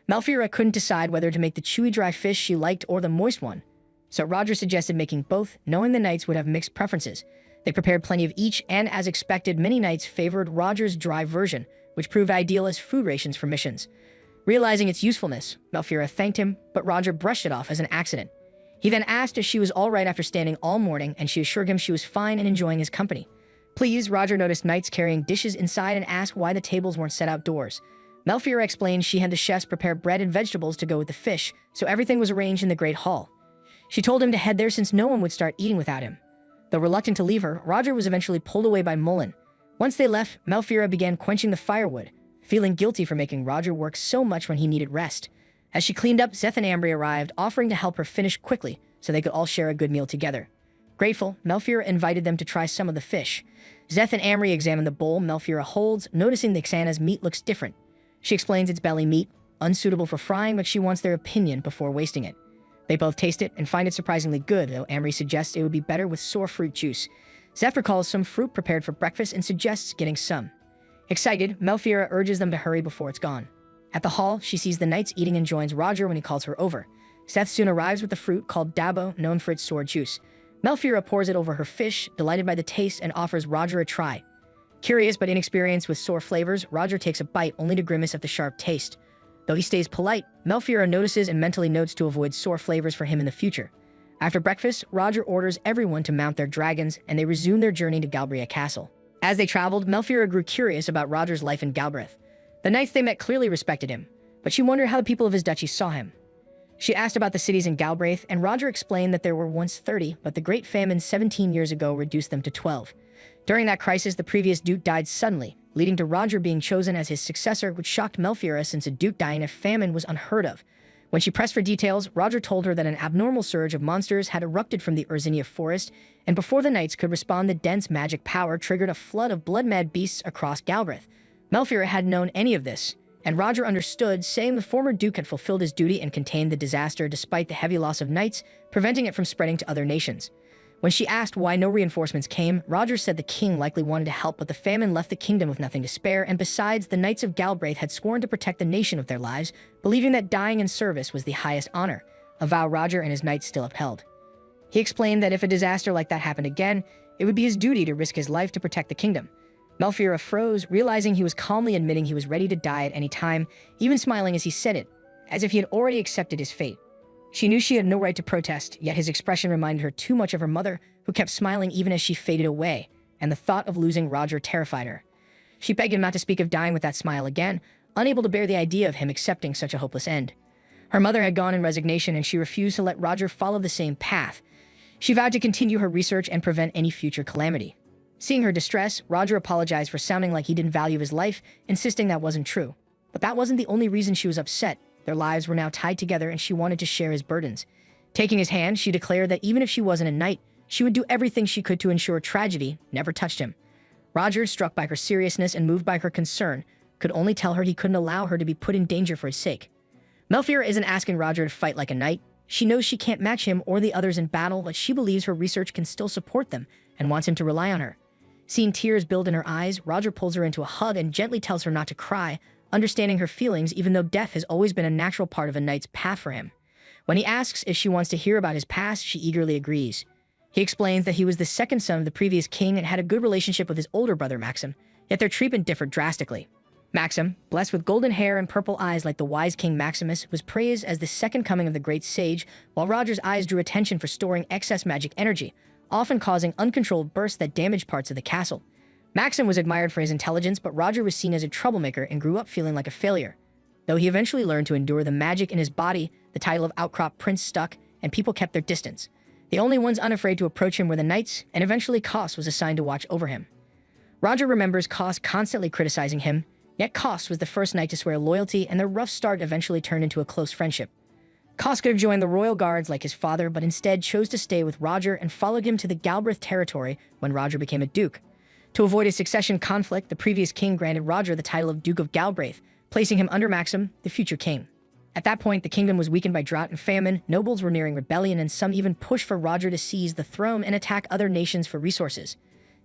Melfira couldn't decide whether to make the chewy dry fish she liked or the moist one, so Roger suggested making both, knowing the knights would have mixed preferences. They prepared plenty of each, and as expected, many knights favored Roger's dry version, which proved ideal as food rations for missions. Realizing its usefulness, Melfira thanked him, but Roger brushed it off as an accident. He then asked if she was all right after standing all morning, and she assured him she was fine and enjoying his company. Pleased, Roger noticed knights carrying dishes inside and asked why the tables weren't set outdoors. Melfira explained she had the chefs prepare bread and vegetables to go with the fish, so everything was arranged in the Great Hall. She told him to head there since no one would start eating without him. Though reluctant to leave her, Roger was eventually pulled away by Mullen. Once they left, Melfira began quenching the firewood, feeling guilty for making Roger work so much when he needed rest. As she cleaned up, Zeth and Ambry arrived, offering to help her finish quickly so they could all share a good meal together. Grateful, Melfira invited them to try some of the fish. Zeth and Ambry examined the bowl Melfira holds, noticing the Xana's meat looks different. She explains it's belly meat, unsuitable for frying, but she wants their opinion before wasting it. They both taste it and find it surprisingly good, though Ambry suggests it would be better with sour fruit juice. Zeth recalls some fruit prepared for breakfast and suggests getting some. Excited, Melfira urges them to hurry before it's gone. At the hall, she sees the knights eating and joins Roger when he calls her over. Zeth soon arrives with the fruit called dabo, known for its sour juice. Melfira pours it over her fish, delighted by the taste, and offers Roger a try. Curious but inexperienced with sour flavors, Roger takes a bite only to grimace at the sharp taste. Though he stays polite, Melfiora notices and mentally notes to avoid sour flavors for him in the future. After breakfast, Roger orders everyone to mount their dragons, and they resume their journey to Galbraith Castle. As they traveled, Melfiora grew curious about Roger's life in Galbraith. The knights they met clearly respected him, but she wondered how the people of his duchy saw him. She asked about the cities in Galbraith, and Roger explained that there were once 30, but the Great Famine 17 years ago reduced them to 12. During that crisis, the previous duke died suddenly, leading to Roger being chosen as his successor, which shocked Melfiora since a duke dying of famine was unheard of. When she pressed for details, Roger told her that an abnormal surge of monsters had erupted from the Urzinia forest, and before the knights could respond, the dense magic power triggered a flood of blood-mad beasts across Galbraith. Melfiora hadn't known any of this, and Roger understood, saying the former duke had fulfilled his duty and contained the disaster despite the heavy loss of knights, preventing it from spreading to other nations. When she asked why no reinforcements came, Roger said the king likely wanted to help, but the famine left the kingdom with nothing to spare, and besides, the knights of Galbraith had sworn to protect the nation with their lives, believing that dying in service was the highest honor, a vow Roger and his knights still upheld. He explained that if a disaster like that happened again, it would be his duty to risk his life to protect the kingdom. Melfiora froze, realizing he was calmly admitting he was ready to die at any time, even smiling as he said it, as if he had already accepted his fate. She knew she had no right to protest, yet his expression reminded her too much of her mother, who kept smiling even as she faded away, and the thought of losing Roger terrified her. She begged him not to speak of dying with that smile again, unable to bear the idea of him accepting such a hopeless end. Her mother had gone in resignation, and she refused to let Roger follow the same path. She vowed to continue her research and prevent any future calamity. Seeing her distress, Roger apologized for sounding like he didn't value his life, insisting that wasn't true. But that wasn't the only reason she was upset. Their lives were now tied together, and she wanted to share his burdens. Taking his hand, she declared that even if she wasn't a knight, she would do everything she could to ensure tragedy never touched him. Roger, struck by her seriousness and moved by her concern, could only tell her he couldn't allow her to be put in danger for his sake. Melfiora isn't asking Roger to fight like a knight. She knows she can't match him or the others in battle, but she believes her research can still support them and wants him to rely on her. Seeing tears build in her eyes, Roger pulls her into a hug and gently tells her not to cry, understanding her feelings even though death has always been a natural part of a knight's path for him. When he asks if she wants to hear about his past, she eagerly agrees. He explains that he was the second son of the previous king and had a good relationship with his older brother Maxim, yet their treatment differed drastically. Maxim, blessed with golden hair and purple eyes like the wise King Maximus, was praised as the second coming of the great sage, while Roger's eyes drew attention for storing excess magic energy, often causing uncontrolled bursts that damaged parts of the castle. Maxim was admired for his intelligence, but Roger was seen as a troublemaker and grew up feeling like a failure. Though he eventually learned to endure the magic in his body, the title of Outcrop Prince stuck, and people kept their distance. The only ones unafraid to approach him were the knights, and eventually Kos was assigned to watch over him. Roger remembers Kos constantly criticizing him, yet Kos was the first knight to swear loyalty, and their rough start eventually turned into a close friendship. Kos could have joined the royal guards like his father, but instead chose to stay with Roger and followed him to the Galbraith territory when Roger became a duke. To avoid a succession conflict, the previous king granted Roger the title of Duke of Galbraith, placing him under Maxim, the future king. At that point, the kingdom was weakened by drought and famine, nobles were nearing rebellion, and some even pushed for Roger to seize the throne and attack other nations for resources.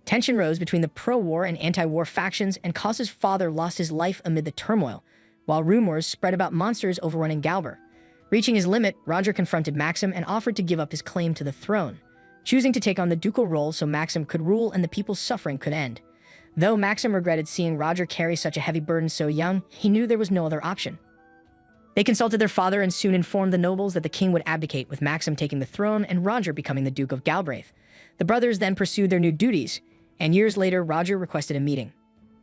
Tension rose between the pro-war and anti-war factions, and Kos's father lost his life amid the turmoil, while rumors spread about monsters overrunning Galbraith. Reaching his limit, Roger confronted Maxim and offered to give up his claim to the throne, choosing to take on the ducal role so Maxim could rule and the people's suffering could end. Though Maxim regretted seeing Roger carry such a heavy burden so young, he knew there was no other option. They consulted their father and soon informed the nobles that the king would abdicate, with Maxim taking the throne and Roger becoming the Duke of Galbraith. The brothers then pursued their new duties, and years later Roger requested a meeting.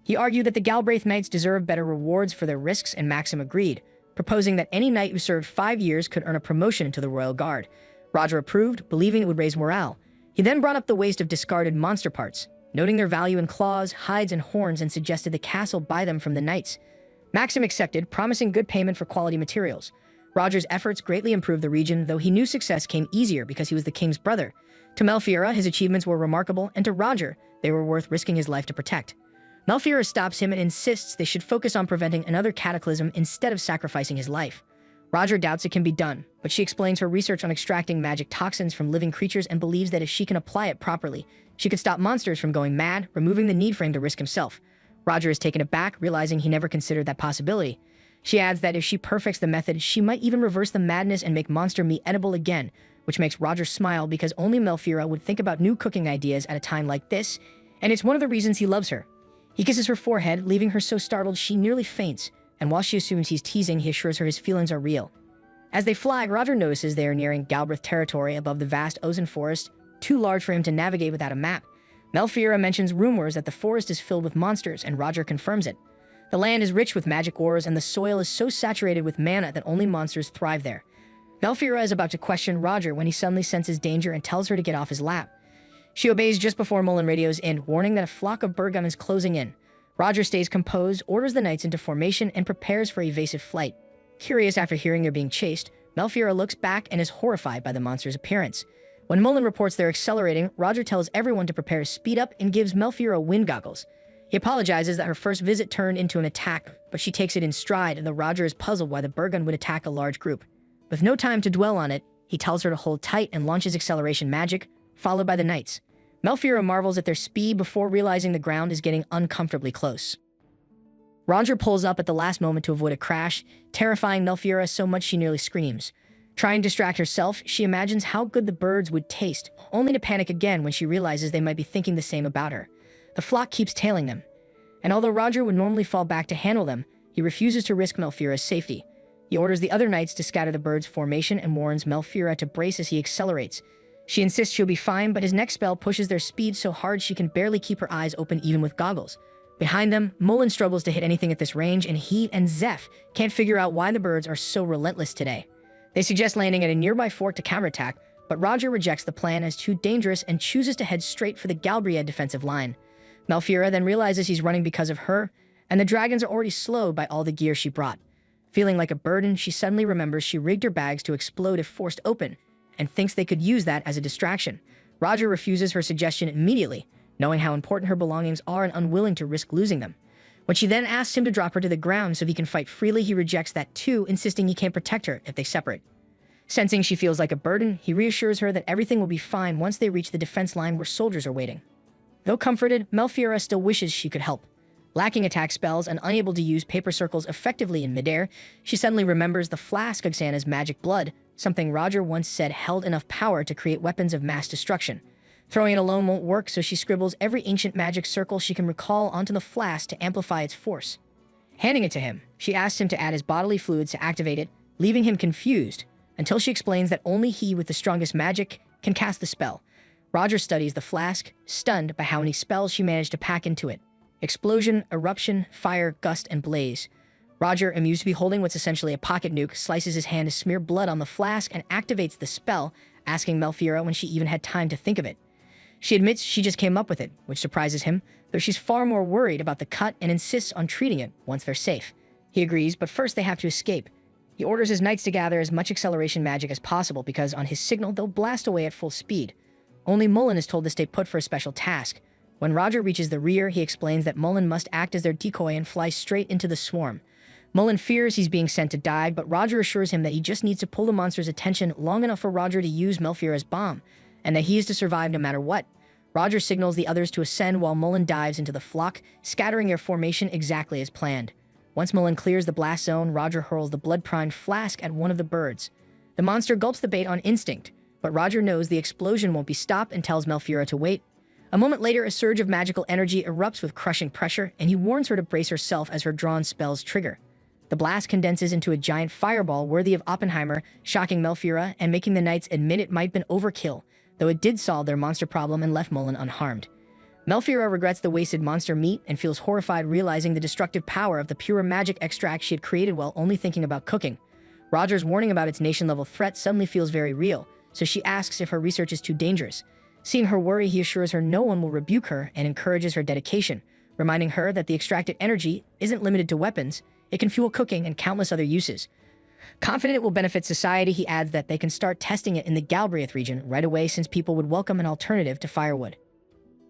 He argued that the Galbraith knights deserved better rewards for their risks, and Maxim agreed, proposing that any knight who served 5 years could earn a promotion into the royal guard. Roger approved, believing it would raise morale. He then brought up the waste of discarded monster parts, noting their value in claws, hides, and horns, and suggested the castle buy them from the knights. Maxim accepted, promising good payment for quality materials. Roger's efforts greatly improved the region, though he knew success came easier because he was the king's brother. To Melfiora, his achievements were remarkable, and to Roger, they were worth risking his life to protect. Melfiora stops him and insists they should focus on preventing another cataclysm instead of sacrificing his life. Roger doubts it can be done, but she explains her research on extracting magic toxins from living creatures and believes that if she can apply it properly, she could stop monsters from going mad, removing the need for him to risk himself. Roger is taken aback, realizing he never considered that possibility. She adds that if she perfects the method, she might even reverse the madness and make monster meat edible again, which makes Roger smile because only Melfiora would think about new cooking ideas at a time like this, and it's one of the reasons he loves her. He kisses her forehead, leaving her so startled she nearly faints, and while she assumes he's teasing, he assures her his feelings are real. As they fly, Roger notices they are nearing Galbraith territory above the vast ozone forest, too large for him to navigate without a map. Melfiora mentions rumors that the forest is filled with monsters, and Roger confirms it. The land is rich with magic ores, and the soil is so saturated with mana that only monsters thrive there. Melfiora is about to question Roger when he suddenly senses danger and tells her to get off his lap. She obeys just before Mullen radios in, warning that a flock of Bergum is closing in. Roger stays composed, orders the knights into formation, and prepares for evasive flight. Curious after hearing they're being chased, Melfiora looks back and is horrified by the monster's appearance. When Mullen reports they're accelerating, Roger tells everyone to prepare to speed up and gives Melfiora wind goggles. He apologizes that her first visit turned into an attack, but she takes it in stride, and though Roger is puzzled why the Bergun would attack a large group. With no time to dwell on it, he tells her to hold tight and launches acceleration magic, followed by the knights. Melfiora marvels at their speed before realizing the ground is getting uncomfortably close. Roger pulls up at the last moment to avoid a crash, terrifying Melfiora so much she nearly screams. Trying to distract herself, she imagines how good the birds would taste, only to panic again when she realizes they might be thinking the same about her. The flock keeps tailing them, and although Roger would normally fall back to handle them, he refuses to risk Melfiora's safety. He orders the other knights to scatter the birds' formation and warns Melfiora to brace as he accelerates. She insists she'll be fine, but his next spell pushes their speed so hard she can barely keep her eyes open even with goggles. Behind them, Mullen struggles to hit anything at this range, and he and Zeph can't figure out why the birds are so relentless today. They suggest landing at a nearby fort to counterattack, but Roger rejects the plan as too dangerous and chooses to head straight for the Galbraith defensive line. Melfiora then realizes he's running because of her, and the dragons are already slowed by all the gear she brought. Feeling like a burden, she suddenly remembers she rigged her bags to explode if forced open, and thinks they could use that as a distraction. Roger refuses her suggestion immediately, knowing how important her belongings are and unwilling to risk losing them. When she then asks him to drop her to the ground so he can fight freely, he rejects that too, insisting he can't protect her if they separate. Sensing she feels like a burden, he reassures her that everything will be fine once they reach the defense line where soldiers are waiting. Though comforted, Melfiora still wishes she could help. Lacking attack spells and unable to use paper circles effectively in midair, she suddenly remembers the flask of Xana's magic blood, something Roger once said held enough power to create weapons of mass destruction. Throwing it alone won't work, so she scribbles every ancient magic circle she can recall onto the flask to amplify its force. Handing it to him, she asks him to add his bodily fluids to activate it, leaving him confused, until she explains that only he with the strongest magic can cast the spell. Roger studies the flask, stunned by how many spells she managed to pack into it. Explosion, eruption, fire, gust, and blaze. Roger, amused to be holding what's essentially a pocket nuke, slices his hand to smear blood on the flask and activates the spell, asking Melfiora when she even had time to think of it. She admits she just came up with it, which surprises him, though she's far more worried about the cut and insists on treating it once they're safe. He agrees, but first they have to escape. He orders his knights to gather as much acceleration magic as possible because on his signal they'll blast away at full speed. Only Mullen is told to stay put for a special task. When Roger reaches the rear, he explains that Mullen must act as their decoy and fly straight into the swarm. Mullen fears he's being sent to die, but Roger assures him that he just needs to pull the monster's attention long enough for Roger to use Melfiora's bomb, and that he is to survive no matter what. Roger signals the others to ascend while Mullen dives into the flock, scattering their formation exactly as planned. Once Mullen clears the blast zone, Roger hurls the blood-primed flask at one of the birds. The monster gulps the bait on instinct, but Roger knows the explosion won't be stopped and tells Melfiora to wait. A moment later, a surge of magical energy erupts with crushing pressure, and he warns her to brace herself as her drawn spells trigger. The blast condenses into a giant fireball worthy of Oppenheimer, shocking Melfiora and making the knights admit it might have been overkill, though it did solve their monster problem and left Mullen unharmed. Melfiora regrets the wasted monster meat and feels horrified realizing the destructive power of the pure magic extract she had created while only thinking about cooking. Roger's warning about its nation-level threat suddenly feels very real, so she asks if her research is too dangerous. Seeing her worry, he assures her no one will rebuke her and encourages her dedication, reminding her that the extracted energy isn't limited to weapons, it can fuel cooking and countless other uses. Confident it will benefit society, he adds that they can start testing it in the Galbraith region right away since people would welcome an alternative to firewood.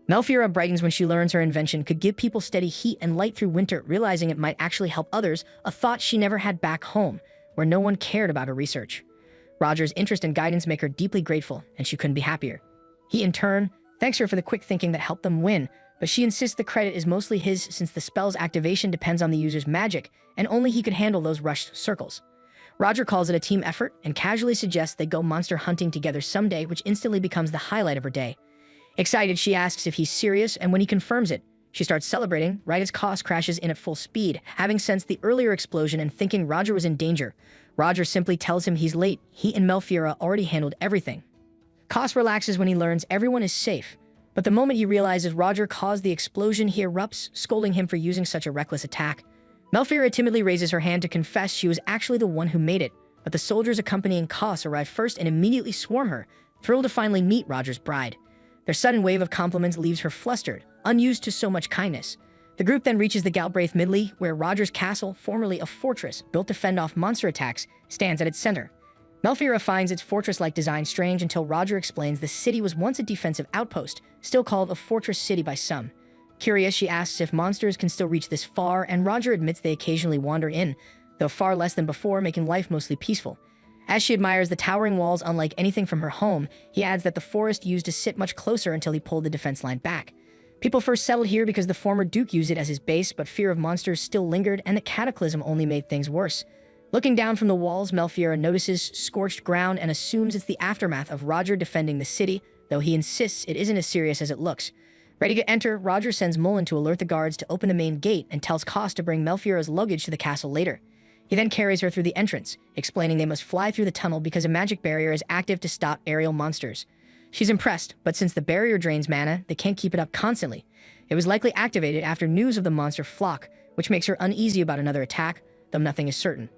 Melfiora brightens when she learns her invention could give people steady heat and light through winter, realizing it might actually help others, a thought she never had back home, where no one cared about her research. Roger's interest and guidance make her deeply grateful, and she couldn't be happier. He, in turn, thanks her for the quick thinking that helped them win, but she insists the credit is mostly his since the spell's activation depends on the user's magic, and only he could handle those rushed circles. Roger calls it a team effort and casually suggests they go monster hunting together someday, which instantly becomes the highlight of her day. Excited, she asks if he's serious, and when he confirms it, She starts celebrating right as Koss crashes in at full speed, having sensed the earlier explosion and thinking Roger was in danger. Roger simply tells him he's late. He and Melfiora already handled everything. Koss relaxes when he learns everyone is safe, but the moment he realizes Roger caused the explosion, he erupts, scolding him for using such a reckless attack. Melfiora timidly raises her hand to confess she was actually the one who made it, but the soldiers accompanying Koss arrive first and immediately swarm her, thrilled to finally meet Roger's bride. Their sudden wave of compliments leaves her flustered, unused to so much kindness. The group then reaches the Galbraith Midley, where Roger's castle, formerly a fortress built to fend off monster attacks, stands at its center. Melfiora finds its fortress-like design strange until Roger explains the city was once a defensive outpost, still called a fortress city by some. Curious, she asks if monsters can still reach this far, and Roger admits they occasionally wander in, though far less than before, making life mostly peaceful. As she admires the towering walls unlike anything from her home, he adds that the forest used to sit much closer until he pulled the defense line back. People first settled here because the former Duke used it as his base, but fear of monsters still lingered, and the cataclysm only made things worse. Looking down from the walls, Melfiora notices scorched ground and assumes it's the aftermath of Roger defending the city, though he insists it isn't as serious as it looks. Ready to enter, Roger sends Mullen to alert the guards to open the main gate and tells Koss to bring Melfiora's luggage to the castle later. He then carries her through the entrance, explaining they must fly through the tunnel because a magic barrier is active to stop aerial monsters. She's impressed, but since the barrier drains mana, they can't keep it up constantly. It was likely activated after news of the monster flock, which makes her uneasy about another attack, though nothing is certain.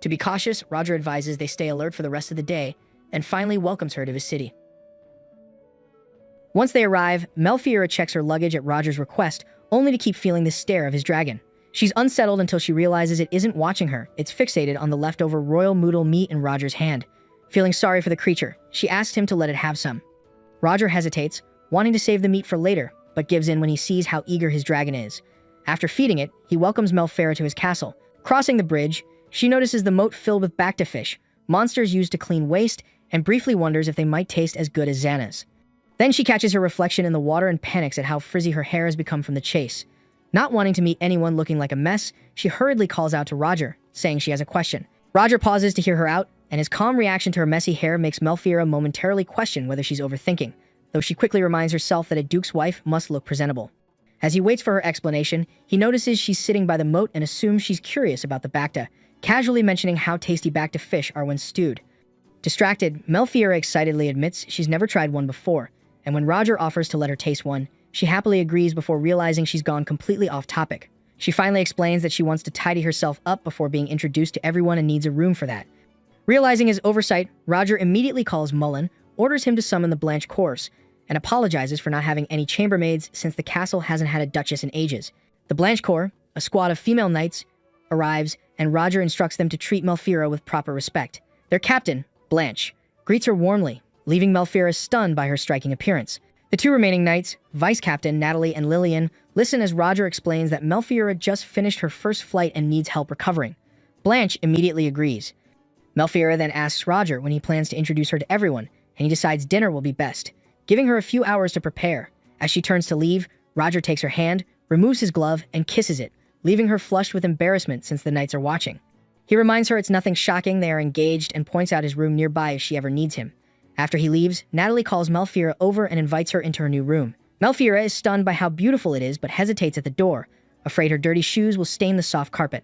To be cautious, Roger advises they stay alert for the rest of the day, and finally welcomes her to his city. Once they arrive, Melfiora checks her luggage at Roger's request, only to keep feeling the stare of his dragon. She's unsettled until she realizes it isn't watching her. It's fixated on the leftover royal moodle meat in Roger's hand. Feeling sorry for the creature, she asks him to let it have some. Roger hesitates, wanting to save the meat for later, but gives in when he sees how eager his dragon is. After feeding it, he welcomes Melfiora to his castle. Crossing the bridge, she notices the moat filled with bactafish, monsters used to clean waste, and briefly wonders if they might taste as good as Xana's. Then she catches her reflection in the water and panics at how frizzy her hair has become from the chase. Not wanting to meet anyone looking like a mess, she hurriedly calls out to Roger, saying she has a question. Roger pauses to hear her out, and his calm reaction to her messy hair makes Melfiora momentarily question whether she's overthinking, though she quickly reminds herself that a duke's wife must look presentable. As he waits for her explanation, he notices she's sitting by the moat and assumes she's curious about the bacta, casually mentioning how tasty bacta fish are when stewed. Distracted, Melfiora excitedly admits she's never tried one before, and when Roger offers to let her taste one, she happily agrees before realizing she's gone completely off topic. She finally explains that she wants to tidy herself up before being introduced to everyone and needs a room for that. Realizing his oversight, Roger immediately calls Mullen, orders him to summon the Blanche Course, and apologizes for not having any chambermaids since the castle hasn't had a duchess in ages. The Blanche Corps, a squad of female knights, arrives, and Roger instructs them to treat Melfiora with proper respect. Their captain, Blanche, greets her warmly, leaving Melfiora stunned by her striking appearance. The two remaining knights, Vice Captain Natalie and Lillian, listen as Roger explains that Melfiora just finished her first flight and needs help recovering. Blanche immediately agrees. Melfiora then asks Roger when he plans to introduce her to everyone, and he decides dinner will be best, giving her a few hours to prepare. As she turns to leave, Roger takes her hand, removes his glove, and kisses it, leaving her flushed with embarrassment since the knights are watching. He reminds her it's nothing shocking, they are engaged, and points out his room nearby if she ever needs him. After he leaves, Natalie calls Melfiora over and invites her into her new room. Melfiora is stunned by how beautiful it is, but hesitates at the door, afraid her dirty shoes will stain the soft carpet.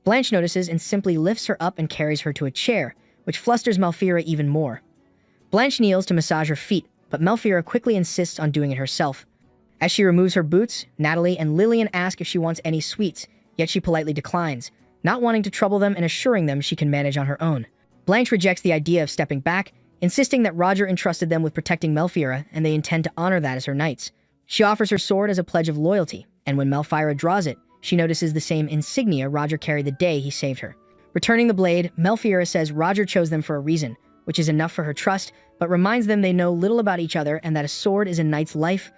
Blanche notices and simply lifts her up and carries her to a chair, which flusters Melfiora even more. Blanche kneels to massage her feet, but Melfiora quickly insists on doing it herself. As she removes her boots, Natalie and Lillian ask if she wants any sweets, yet she politely declines, not wanting to trouble them and assuring them she can manage on her own. Blanche rejects the idea of stepping back, insisting that Roger entrusted them with protecting Melfiora and they intend to honor that as her knights. She offers her sword as a pledge of loyalty, and when Melfiora draws it, she notices the same insignia Roger carried the day he saved her. Returning the blade, Melfiora says Roger chose them for a reason, which is enough for her trust, but reminds them they know little about each other and that a sword is a knight's life,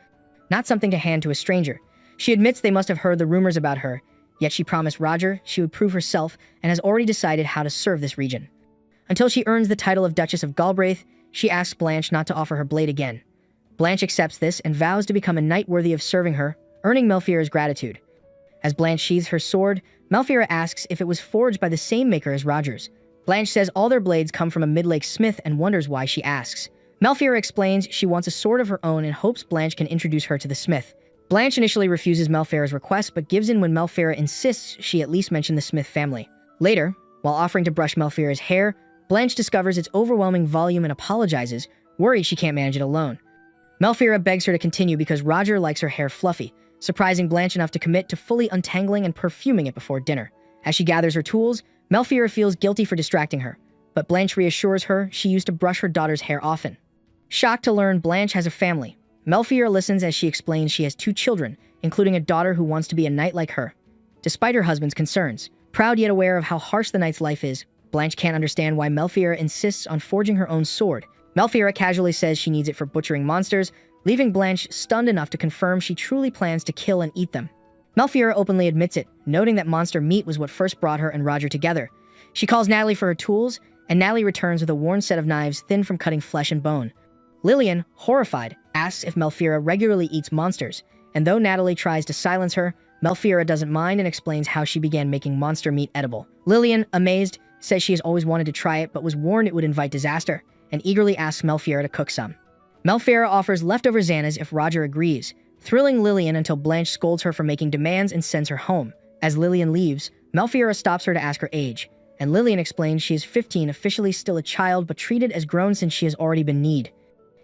not something to hand to a stranger. She admits they must have heard the rumors about her, yet she promised Roger she would prove herself and has already decided how to serve this region. Until she earns the title of Duchess of Galbraith, she asks Blanche not to offer her blade again. Blanche accepts this and vows to become a knight worthy of serving her, earning Melfiora's gratitude. As Blanche sheathes her sword, Melfiora asks if it was forged by the same maker as Roger's. Blanche says all their blades come from a mid-lake smith and wonders why she asks. Melfiora explains she wants a sword of her own and hopes Blanche can introduce her to the smith. Blanche initially refuses Melfeira's request, but gives in when Melfeira insists she at least mention the Smith family. Later, while offering to brush Melfeira's hair, Blanche discovers its overwhelming volume and apologizes, worried she can't manage it alone. Melfeira begs her to continue because Roger likes her hair fluffy, surprising Blanche enough to commit to fully untangling and perfuming it before dinner. As she gathers her tools, Melfeira feels guilty for distracting her, but Blanche reassures her she used to brush her daughter's hair often. Shocked to learn Blanche has a family, Melfeira listens as she explains she has 2 children, including a daughter who wants to be a knight like her. Despite her husband's concerns, proud yet aware of how harsh the knight's life is, Blanche can't understand why Melfeira insists on forging her own sword. Melfeira casually says she needs it for butchering monsters, leaving Blanche stunned enough to confirm she truly plans to kill and eat them. Melfeira openly admits it, noting that monster meat was what first brought her and Roger together. She calls Natalie for her tools, and Natalie returns with a worn set of knives thin from cutting flesh and bone. Lillian, horrified, asks if Melfeira regularly eats monsters, and though Natalie tries to silence her, Melfeira doesn't mind and explains how she began making monster meat edible. Lillian, amazed, says she has always wanted to try it but was warned it would invite disaster, and eagerly asks Melfeira to cook some. Melfeira offers leftover Xanas if Roger agrees, thrilling Lillian until Blanche scolds her for making demands and sends her home. As Lillian leaves, Melfeira stops her to ask her age, and Lillian explains she is 15, officially still a child but treated as grown since she has already been kneed.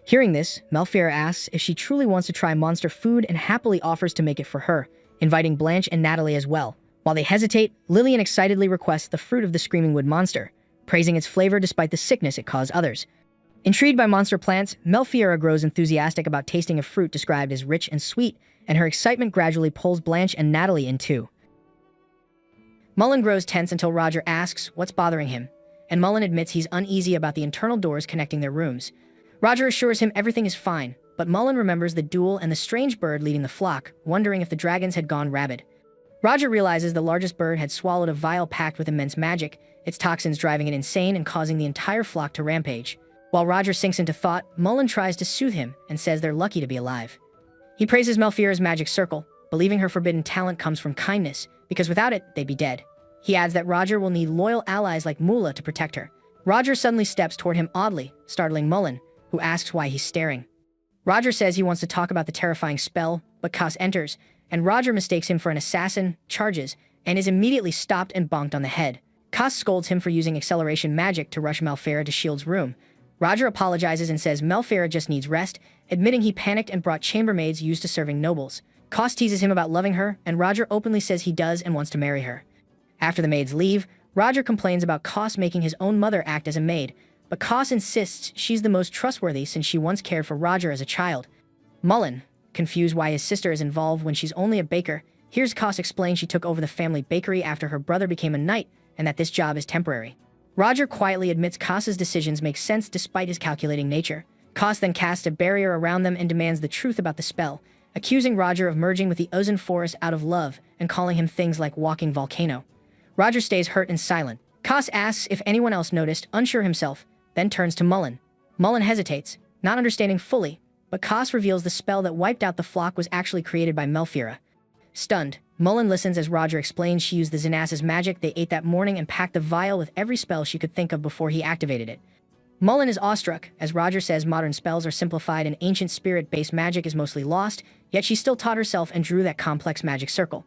Hearing this, Melfeira asks if she truly wants to try monster food and happily offers to make it for her, inviting Blanche and Natalie as well. While they hesitate, Lillian excitedly requests the fruit of the Screaming Wood monster, praising its flavor despite the sickness it caused others. Intrigued by monster plants, Melfeira grows enthusiastic about tasting a fruit described as rich and sweet, and her excitement gradually pulls Blanche and Natalie in too. Mullen grows tense until Roger asks what's bothering him, and Mullen admits he's uneasy about the internal doors connecting their rooms. Roger assures him everything is fine, but Mullen remembers the duel and the strange bird leading the flock, wondering if the dragons had gone rabid. Roger realizes the largest bird had swallowed a vial packed with immense magic, its toxins driving it insane and causing the entire flock to rampage. While Roger sinks into thought, Mullen tries to soothe him and says they're lucky to be alive. He praises Melfeira's magic circle, believing her forbidden talent comes from kindness, because without it, they'd be dead. He adds that Roger will need loyal allies like Mula to protect her. Roger suddenly steps toward him oddly, startling Mullen, who asks why he's staring. Roger says he wants to talk about the terrifying spell, but Cass enters, and Roger mistakes him for an assassin, charges, and is immediately stopped and bonked on the head. Cass scolds him for using acceleration magic to rush Melfeira to Shield's room. Roger apologizes and says Melfeira just needs rest, admitting he panicked and brought chambermaids used to serving nobles. Cass teases him about loving her, and Roger openly says he does and wants to marry her. After the maids leave, Roger complains about Cass making his own mother act as a maid, but Cass insists she's the most trustworthy since she once cared for Roger as a child. Mullen, confused why his sister is involved when she's only a baker, hears Cass explain she took over the family bakery after her brother became a knight and that this job is temporary. Roger quietly admits Cass's decisions make sense despite his calculating nature. Cass then casts a barrier around them and demands the truth about the spell, accusing Roger of merging with the Ozone forest out of love and calling him things like walking volcano. Roger stays hurt and silent. Cass asks if anyone else noticed, unsure himself, then turns to Mullen. Mullen hesitates, not understanding fully, but Cass reveals the spell that wiped out the flock was actually created by Melfeira. Stunned, Mullen listens as Roger explains she used the Xanasa's magic they ate that morning and packed the vial with every spell she could think of before he activated it. Mullen is awestruck, as Roger says modern spells are simplified and ancient spirit-based magic is mostly lost, yet she still taught herself and drew that complex magic circle.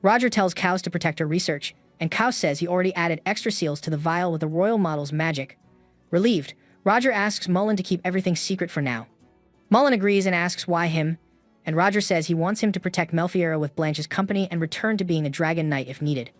Roger tells Cass to protect her research, and Cass says he already added extra seals to the vial with the royal model's magic. Relieved, Roger asks Mullen to keep everything secret for now. Mullen agrees and asks why him, and Roger says he wants him to protect Melfeira with Blanche's company and return to being a dragon knight if needed.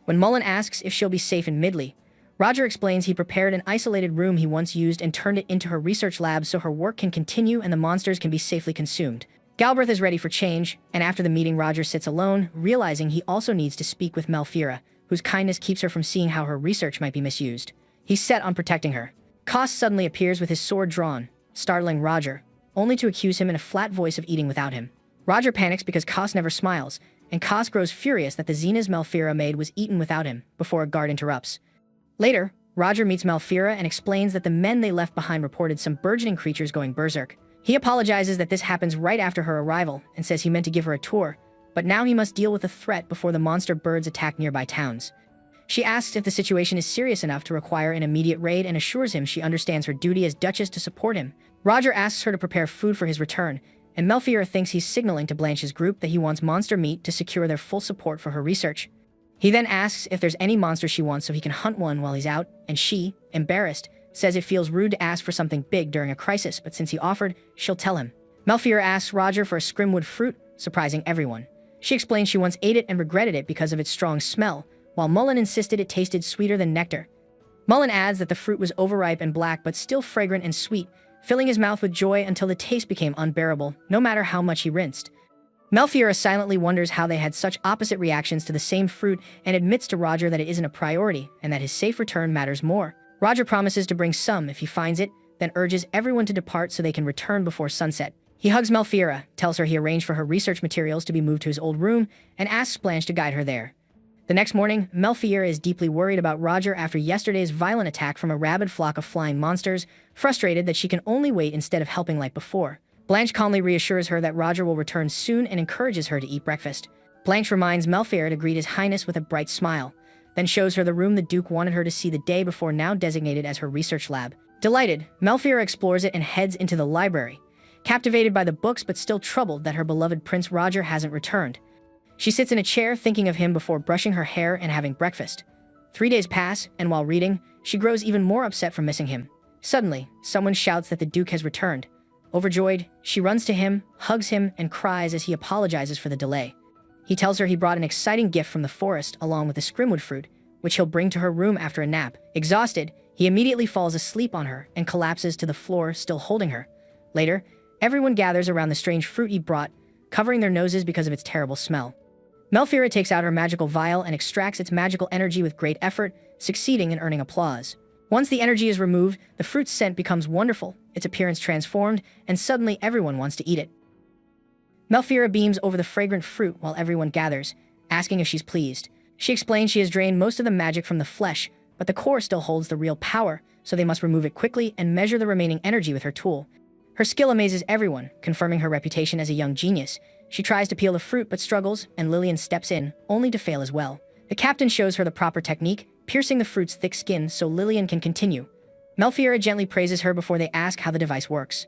When Mullen asks if she'll be safe in Midley, Roger explains he prepared an isolated room he once used and turned it into her research lab so her work can continue and the monsters can be safely consumed. Galbraith is ready for change, and after the meeting Roger sits alone, realizing he also needs to speak with Melfeira, whose kindness keeps her from seeing how her research might be misused. He's set on protecting her. Cass suddenly appears with his sword drawn, startling Roger, only to accuse him in a flat voice of eating without him. Roger panics because Cass never smiles, and Cass grows furious that the Xenas Melfeira made was eaten without him, before a guard interrupts. Later, Roger meets Melfeira and explains that the men they left behind reported some burgeoning creatures going berserk. He apologizes that this happens right after her arrival, and says he meant to give her a tour, but now he must deal with the threat before the monster birds attack nearby towns. She asks if the situation is serious enough to require an immediate raid and assures him she understands her duty as Duchess to support him. Roger asks her to prepare food for his return, and Melfiera thinks he's signaling to Blanche's group that he wants monster meat to secure their full support for her research. He then asks if there's any monster she wants so he can hunt one while he's out, and she, embarrassed, says it feels rude to ask for something big during a crisis, but since he offered, she'll tell him. Melfiera asks Roger for a scrimwood fruit, surprising everyone. She explains she once ate it and regretted it because of its strong smell, while Mullen insisted it tasted sweeter than nectar. Mullen adds that the fruit was overripe and black but still fragrant and sweet, filling his mouth with joy until the taste became unbearable, no matter how much he rinsed. Melfiera silently wonders how they had such opposite reactions to the same fruit and admits to Roger that it isn't a priority and that his safe return matters more. Roger promises to bring some if he finds it, then urges everyone to depart so they can return before sunset. He hugs Melfiera, tells her he arranged for her research materials to be moved to his old room, and asks Blanche to guide her there. The next morning, Melfiera is deeply worried about Roger after yesterday's violent attack from a rabid flock of flying monsters, frustrated that she can only wait instead of helping like before. Blanche calmly reassures her that Roger will return soon and encourages her to eat breakfast. Blanche reminds Melfiera to greet His Highness with a bright smile, then shows her the room the Duke wanted her to see the day before, now designated as her research lab. Delighted, Melfiera explores it and heads into the library, captivated by the books but still troubled that her beloved Prince Roger hasn't returned. She sits in a chair thinking of him before brushing her hair and having breakfast. 3 days pass, and while reading, she grows even more upset from missing him. Suddenly, someone shouts that the Duke has returned. Overjoyed, she runs to him, hugs him, and cries as he apologizes for the delay. He tells her he brought an exciting gift from the forest along with the scrimwood fruit, which he'll bring to her room after a nap. Exhausted, he immediately falls asleep on her and collapses to the floor, still holding her. Later, everyone gathers around the strange fruit he brought, covering their noses because of its terrible smell. Melfiera takes out her magical vial and extracts its magical energy with great effort, succeeding in earning applause. Once the energy is removed, the fruit's scent becomes wonderful, its appearance transformed, and suddenly everyone wants to eat it. Melfiera beams over the fragrant fruit while everyone gathers, asking if she's pleased. She explains she has drained most of the magic from the flesh, but the core still holds the real power, so they must remove it quickly and measure the remaining energy with her tool. Her skill amazes everyone, confirming her reputation as a young genius. She tries to peel the fruit but struggles, and Lillian steps in, only to fail as well. The captain shows her the proper technique, piercing the fruit's thick skin so Lillian can continue. Melfiera gently praises her before they ask how the device works.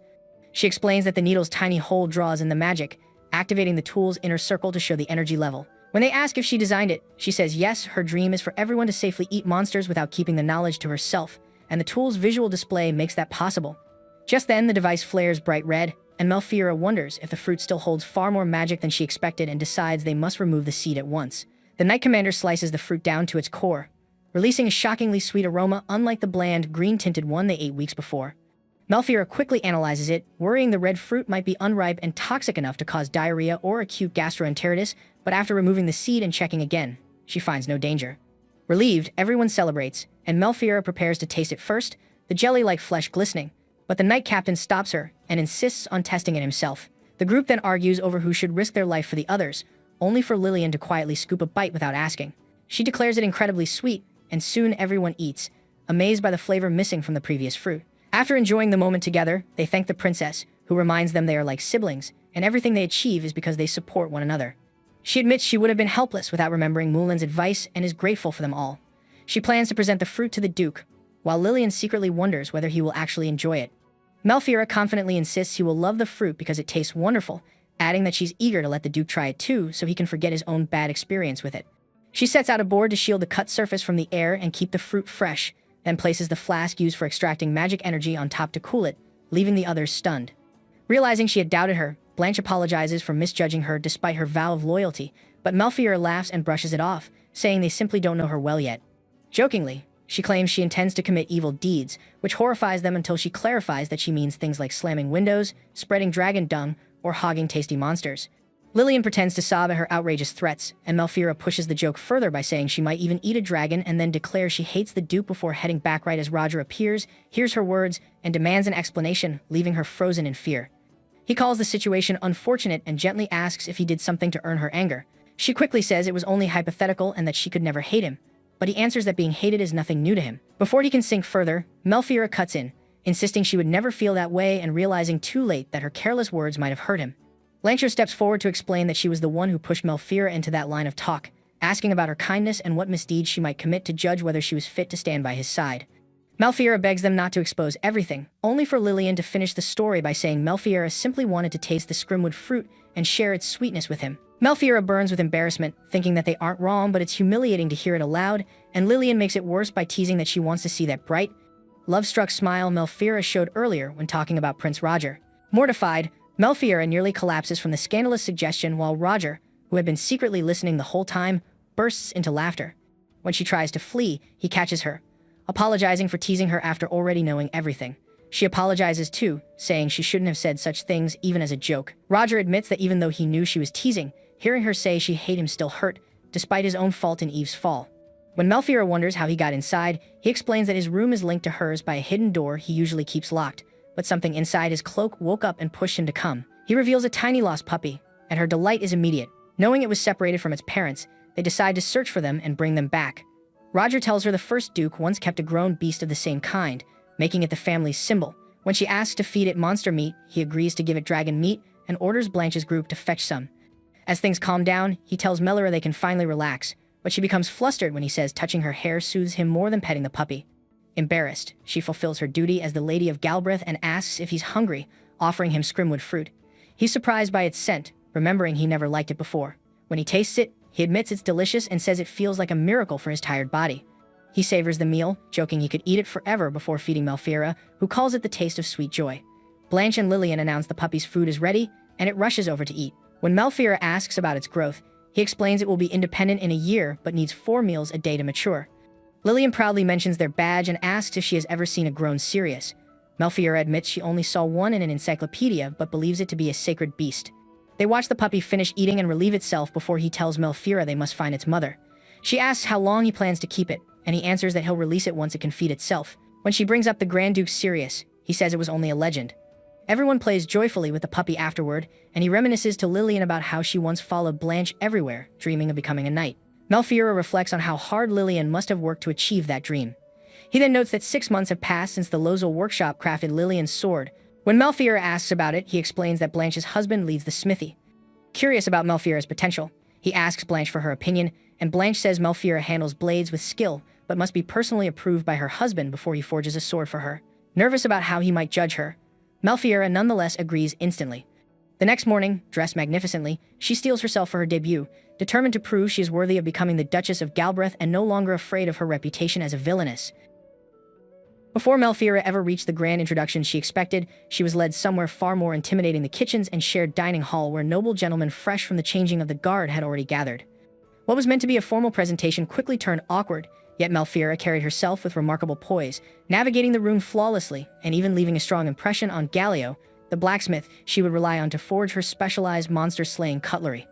She explains that the needle's tiny hole draws in the magic, activating the tool's inner circle to show the energy level. When they ask if she designed it, she says yes, her dream is for everyone to safely eat monsters without keeping the knowledge to herself, and the tool's visual display makes that possible. Just then, the device flares bright red, and Melfiera wonders if the fruit still holds far more magic than she expected and decides they must remove the seed at once. The Knight Commander slices the fruit down to its core, releasing a shockingly sweet aroma unlike the bland, green-tinted one they ate weeks before. Melfiera quickly analyzes it, worrying the red fruit might be unripe and toxic enough to cause diarrhea or acute gastroenteritis, but after removing the seed and checking again, she finds no danger. Relieved, everyone celebrates, and Melfiera prepares to taste it first, the jelly-like flesh glistening, but the Knight Captain stops her and insists on testing it himself. The group then argues over who should risk their life for the others, only for Lillian to quietly scoop a bite without asking. She declares it incredibly sweet, and soon everyone eats, amazed by the flavor missing from the previous fruit. After enjoying the moment together, they thank the princess, who reminds them they are like siblings, and everything they achieve is because they support one another. She admits she would have been helpless without remembering Mulan's advice and is grateful for them all. She plans to present the fruit to the Duke, while Lillian secretly wonders whether he will actually enjoy it. Melfiera confidently insists he will love the fruit because it tastes wonderful, adding that she's eager to let the Duke try it too so he can forget his own bad experience with it. She sets out a board to shield the cut surface from the air and keep the fruit fresh, then places the flask used for extracting magic energy on top to cool it, leaving the others stunned. Realizing she had doubted her, Blanche apologizes for misjudging her despite her vow of loyalty, but Melfiera laughs and brushes it off, saying they simply don't know her well yet. Jokingly, she claims she intends to commit evil deeds, which horrifies them until she clarifies that she means things like slamming windows, spreading dragon dung, or hogging tasty monsters. Lillian pretends to sob at her outrageous threats, and Melfiera pushes the joke further by saying she might even eat a dragon and then declares she hates the Duke before heading back right as Roger appears, hears her words, and demands an explanation, leaving her frozen in fear. He calls the situation unfortunate and gently asks if he did something to earn her anger. She quickly says it was only hypothetical and that she could never hate him, but he answers that being hated is nothing new to him. Before he can sink further, Melfiera cuts in, insisting she would never feel that way and realizing too late that her careless words might have hurt him. Blanche steps forward to explain that she was the one who pushed Melfiera into that line of talk, asking about her kindness and what misdeeds she might commit to judge whether she was fit to stand by his side. Malfeira begs them not to expose everything, only for Lillian to finish the story by saying Malfeira simply wanted to taste the Scrimwood fruit and share its sweetness with him. Malfeira burns with embarrassment, thinking that they aren't wrong, but it's humiliating to hear it aloud, and Lillian makes it worse by teasing that she wants to see that bright, love-struck smile Malfeira showed earlier when talking about Prince Roger. Mortified, Malfeira nearly collapses from the scandalous suggestion while Roger, who had been secretly listening the whole time, bursts into laughter. When she tries to flee, he catches her, apologizing for teasing her after already knowing everything. She apologizes too, saying she shouldn't have said such things even as a joke. Roger admits that even though he knew she was teasing, hearing her say she hated him still hurt, despite his own fault in Eve's fall. When Malfeira wonders how he got inside, he explains that his room is linked to hers by a hidden door he usually keeps locked, but something inside his cloak woke up and pushed him to come. He reveals a tiny lost puppy, and her delight is immediate. Knowing it was separated from its parents, they decide to search for them and bring them back. Roger tells her the first Duke once kept a grown beast of the same kind, making it the family's symbol. When she asks to feed it monster meat, he agrees to give it dragon meat and orders Blanche's group to fetch some. As things calm down, he tells Melora they can finally relax, but she becomes flustered when he says touching her hair soothes him more than petting the puppy. Embarrassed, she fulfills her duty as the Lady of Galbraith and asks if he's hungry, offering him Scrimwood fruit. He's surprised by its scent, remembering he never liked it before. When he tastes it, he admits it's delicious and says it feels like a miracle for his tired body. He savors the meal, joking he could eat it forever before feeding Malfeira, who calls it the taste of sweet joy. Blanche and Lillian announce the puppy's food is ready, and it rushes over to eat. When Malfeira asks about its growth, he explains it will be independent in a year but needs 4 meals a day to mature. Lillian proudly mentions their badge and asks if she has ever seen a grown Sirius. Malfeira admits she only saw one in an encyclopedia but believes it to be a sacred beast. They watch the puppy finish eating and relieve itself before he tells Malfeira they must find its mother. She asks how long he plans to keep it, and he answers that he'll release it once it can feed itself. When she brings up the Grand Duke Sirius, he says it was only a legend. Everyone plays joyfully with the puppy afterward, and he reminisces to Lillian about how she once followed Blanche everywhere, dreaming of becoming a knight. Malfeira reflects on how hard Lillian must have worked to achieve that dream. He then notes that 6 months have passed since the Lozel workshop crafted Lillian's sword. When Malfeira asks about it, he explains that Blanche's husband leads the smithy. Curious about Malfeira's potential, he asks Blanche for her opinion, and Blanche says Malfeira handles blades with skill, but must be personally approved by her husband before he forges a sword for her. Nervous about how he might judge her, Malfeira nonetheless agrees instantly. The next morning, dressed magnificently, she steels herself for her debut, determined to prove she is worthy of becoming the Duchess of Galbraith and no longer afraid of her reputation as a villainess. Before Malfeira ever reached the grand introduction she expected, she was led somewhere far more intimidating, the kitchens and shared dining hall where noble gentlemen fresh from the changing of the guard had already gathered. What was meant to be a formal presentation quickly turned awkward, yet Malfeira carried herself with remarkable poise, navigating the room flawlessly and even leaving a strong impression on Gallio, the blacksmith she would rely on to forge her specialized monster-slaying cutlery.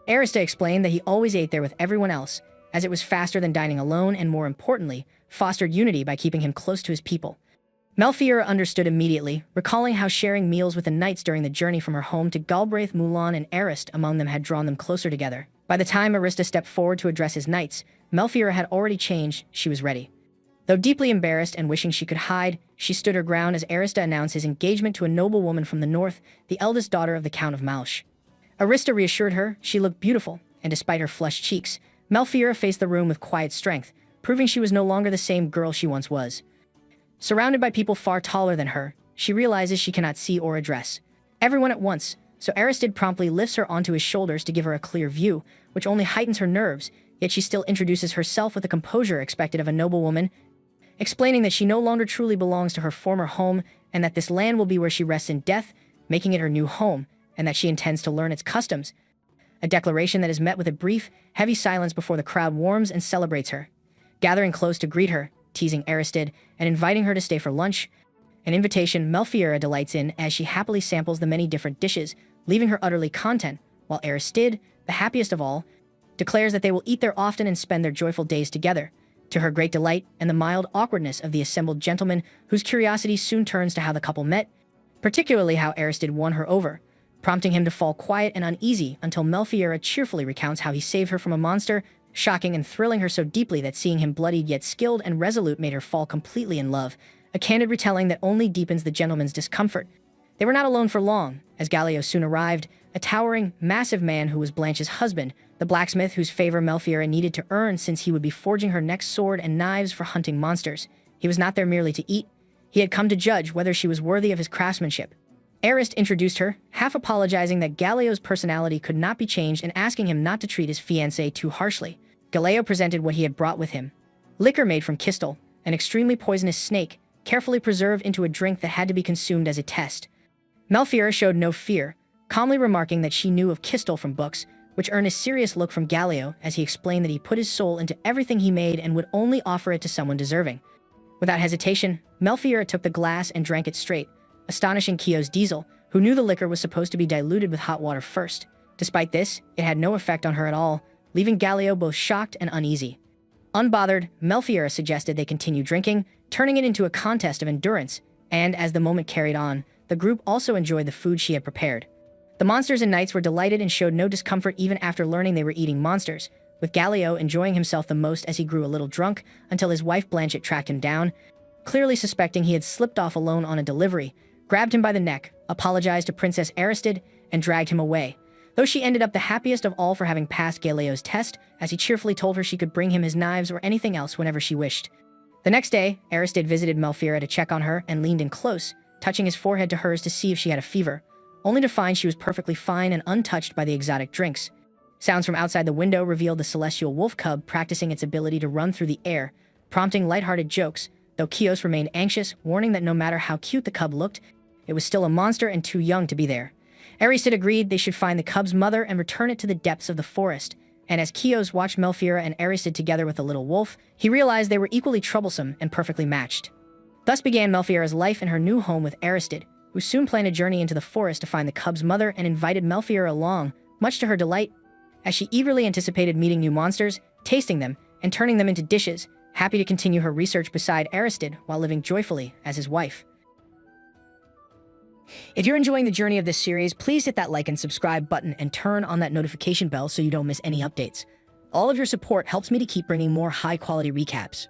Arista explained that he always ate there with everyone else, as it was faster than dining alone and, more importantly, fostered unity by keeping him close to his people. Malfeira understood immediately, recalling how sharing meals with the knights during the journey from her home to Galbraith, Mulan, and Arist among them had drawn them closer together. By the time Arista stepped forward to address his knights, Malfeira had already changed. She was ready. Though deeply embarrassed and wishing she could hide, she stood her ground as Arista announced his engagement to a noble woman from the north, the eldest daughter of the Count of Malch. Arista reassured her she looked beautiful, and despite her flushed cheeks, Malfeira faced the room with quiet strength, proving she was no longer the same girl she once was. Surrounded by people far taller than her, she realizes she cannot see or address everyone at once, so Aristide promptly lifts her onto his shoulders to give her a clear view, which only heightens her nerves, yet she still introduces herself with the composure expected of a noblewoman, explaining that she no longer truly belongs to her former home and that this land will be where she rests in death, making it her new home, and that she intends to learn its customs. A declaration that is met with a brief, heavy silence before the crowd warms and celebrates her. Gathering close to greet her, teasing Aristide, and inviting her to stay for lunch, an invitation Malfeira delights in as she happily samples the many different dishes, leaving her utterly content, while Aristide, the happiest of all, declares that they will eat there often and spend their joyful days together, to her great delight and the mild awkwardness of the assembled gentlemen, whose curiosity soon turns to how the couple met, particularly how Aristide won her over, prompting him to fall quiet and uneasy until Malfeira cheerfully recounts how he saved her from a monster, shocking and thrilling her so deeply that seeing him bloodied yet skilled and resolute made her fall completely in love, a candid retelling that only deepens the gentleman's discomfort. They were not alone for long, as Gallio soon arrived, a towering, massive man who was Blanche's husband, the blacksmith whose favor Malfeira needed to earn since he would be forging her next sword and knives for hunting monsters. He was not there merely to eat. He had come to judge whether she was worthy of his craftsmanship. Arist introduced her, half apologizing that Galeo's personality could not be changed and asking him not to treat his fiancée too harshly. Galeo presented what he had brought with him. Liquor made from kistil, an extremely poisonous snake, carefully preserved into a drink that had to be consumed as a test. Melfiera showed no fear, calmly remarking that she knew of kistil from books, which earned a serious look from Galeo as he explained that he put his soul into everything he made and would only offer it to someone deserving. Without hesitation, Melfiera took the glass and drank it straight, astonishing Kyo's Diesel, who knew the liquor was supposed to be diluted with hot water first. Despite this, it had no effect on her at all, leaving Galeo both shocked and uneasy. Unbothered, Melfiera suggested they continue drinking, turning it into a contest of endurance, and as the moment carried on, the group also enjoyed the food she had prepared. The monsters and knights were delighted and showed no discomfort even after learning they were eating monsters, with Galeo enjoying himself the most as he grew a little drunk until his wife Blanchett tracked him down, clearly suspecting he had slipped off alone on a delivery, grabbed him by the neck, apologized to Princess Aristide, and dragged him away, though she ended up the happiest of all for having passed Galeo's test, as he cheerfully told her she could bring him his knives or anything else whenever she wished. The next day, Aristide visited Melfiera to check on her and leaned in close, touching his forehead to hers to see if she had a fever, only to find she was perfectly fine and untouched by the exotic drinks. Sounds from outside the window revealed the celestial wolf cub practicing its ability to run through the air, prompting lighthearted jokes, though Kios remained anxious, warning that no matter how cute the cub looked, it was still a monster and too young to be there. Aristide agreed they should find the cub's mother and return it to the depths of the forest, and as Kios watched Melfiera and Aristide together with the little wolf, he realized they were equally troublesome and perfectly matched. Thus began Melfiera's life in her new home with Aristide, who soon planned a journey into the forest to find the cub's mother and invited Melfiera along, much to her delight, as she eagerly anticipated meeting new monsters, tasting them, and turning them into dishes, happy to continue her research beside Aristide while living joyfully as his wife. If you're enjoying the journey of this series, please hit that like and subscribe button and turn on that notification bell so you don't miss any updates. All of your support helps me to keep bringing more high-quality recaps.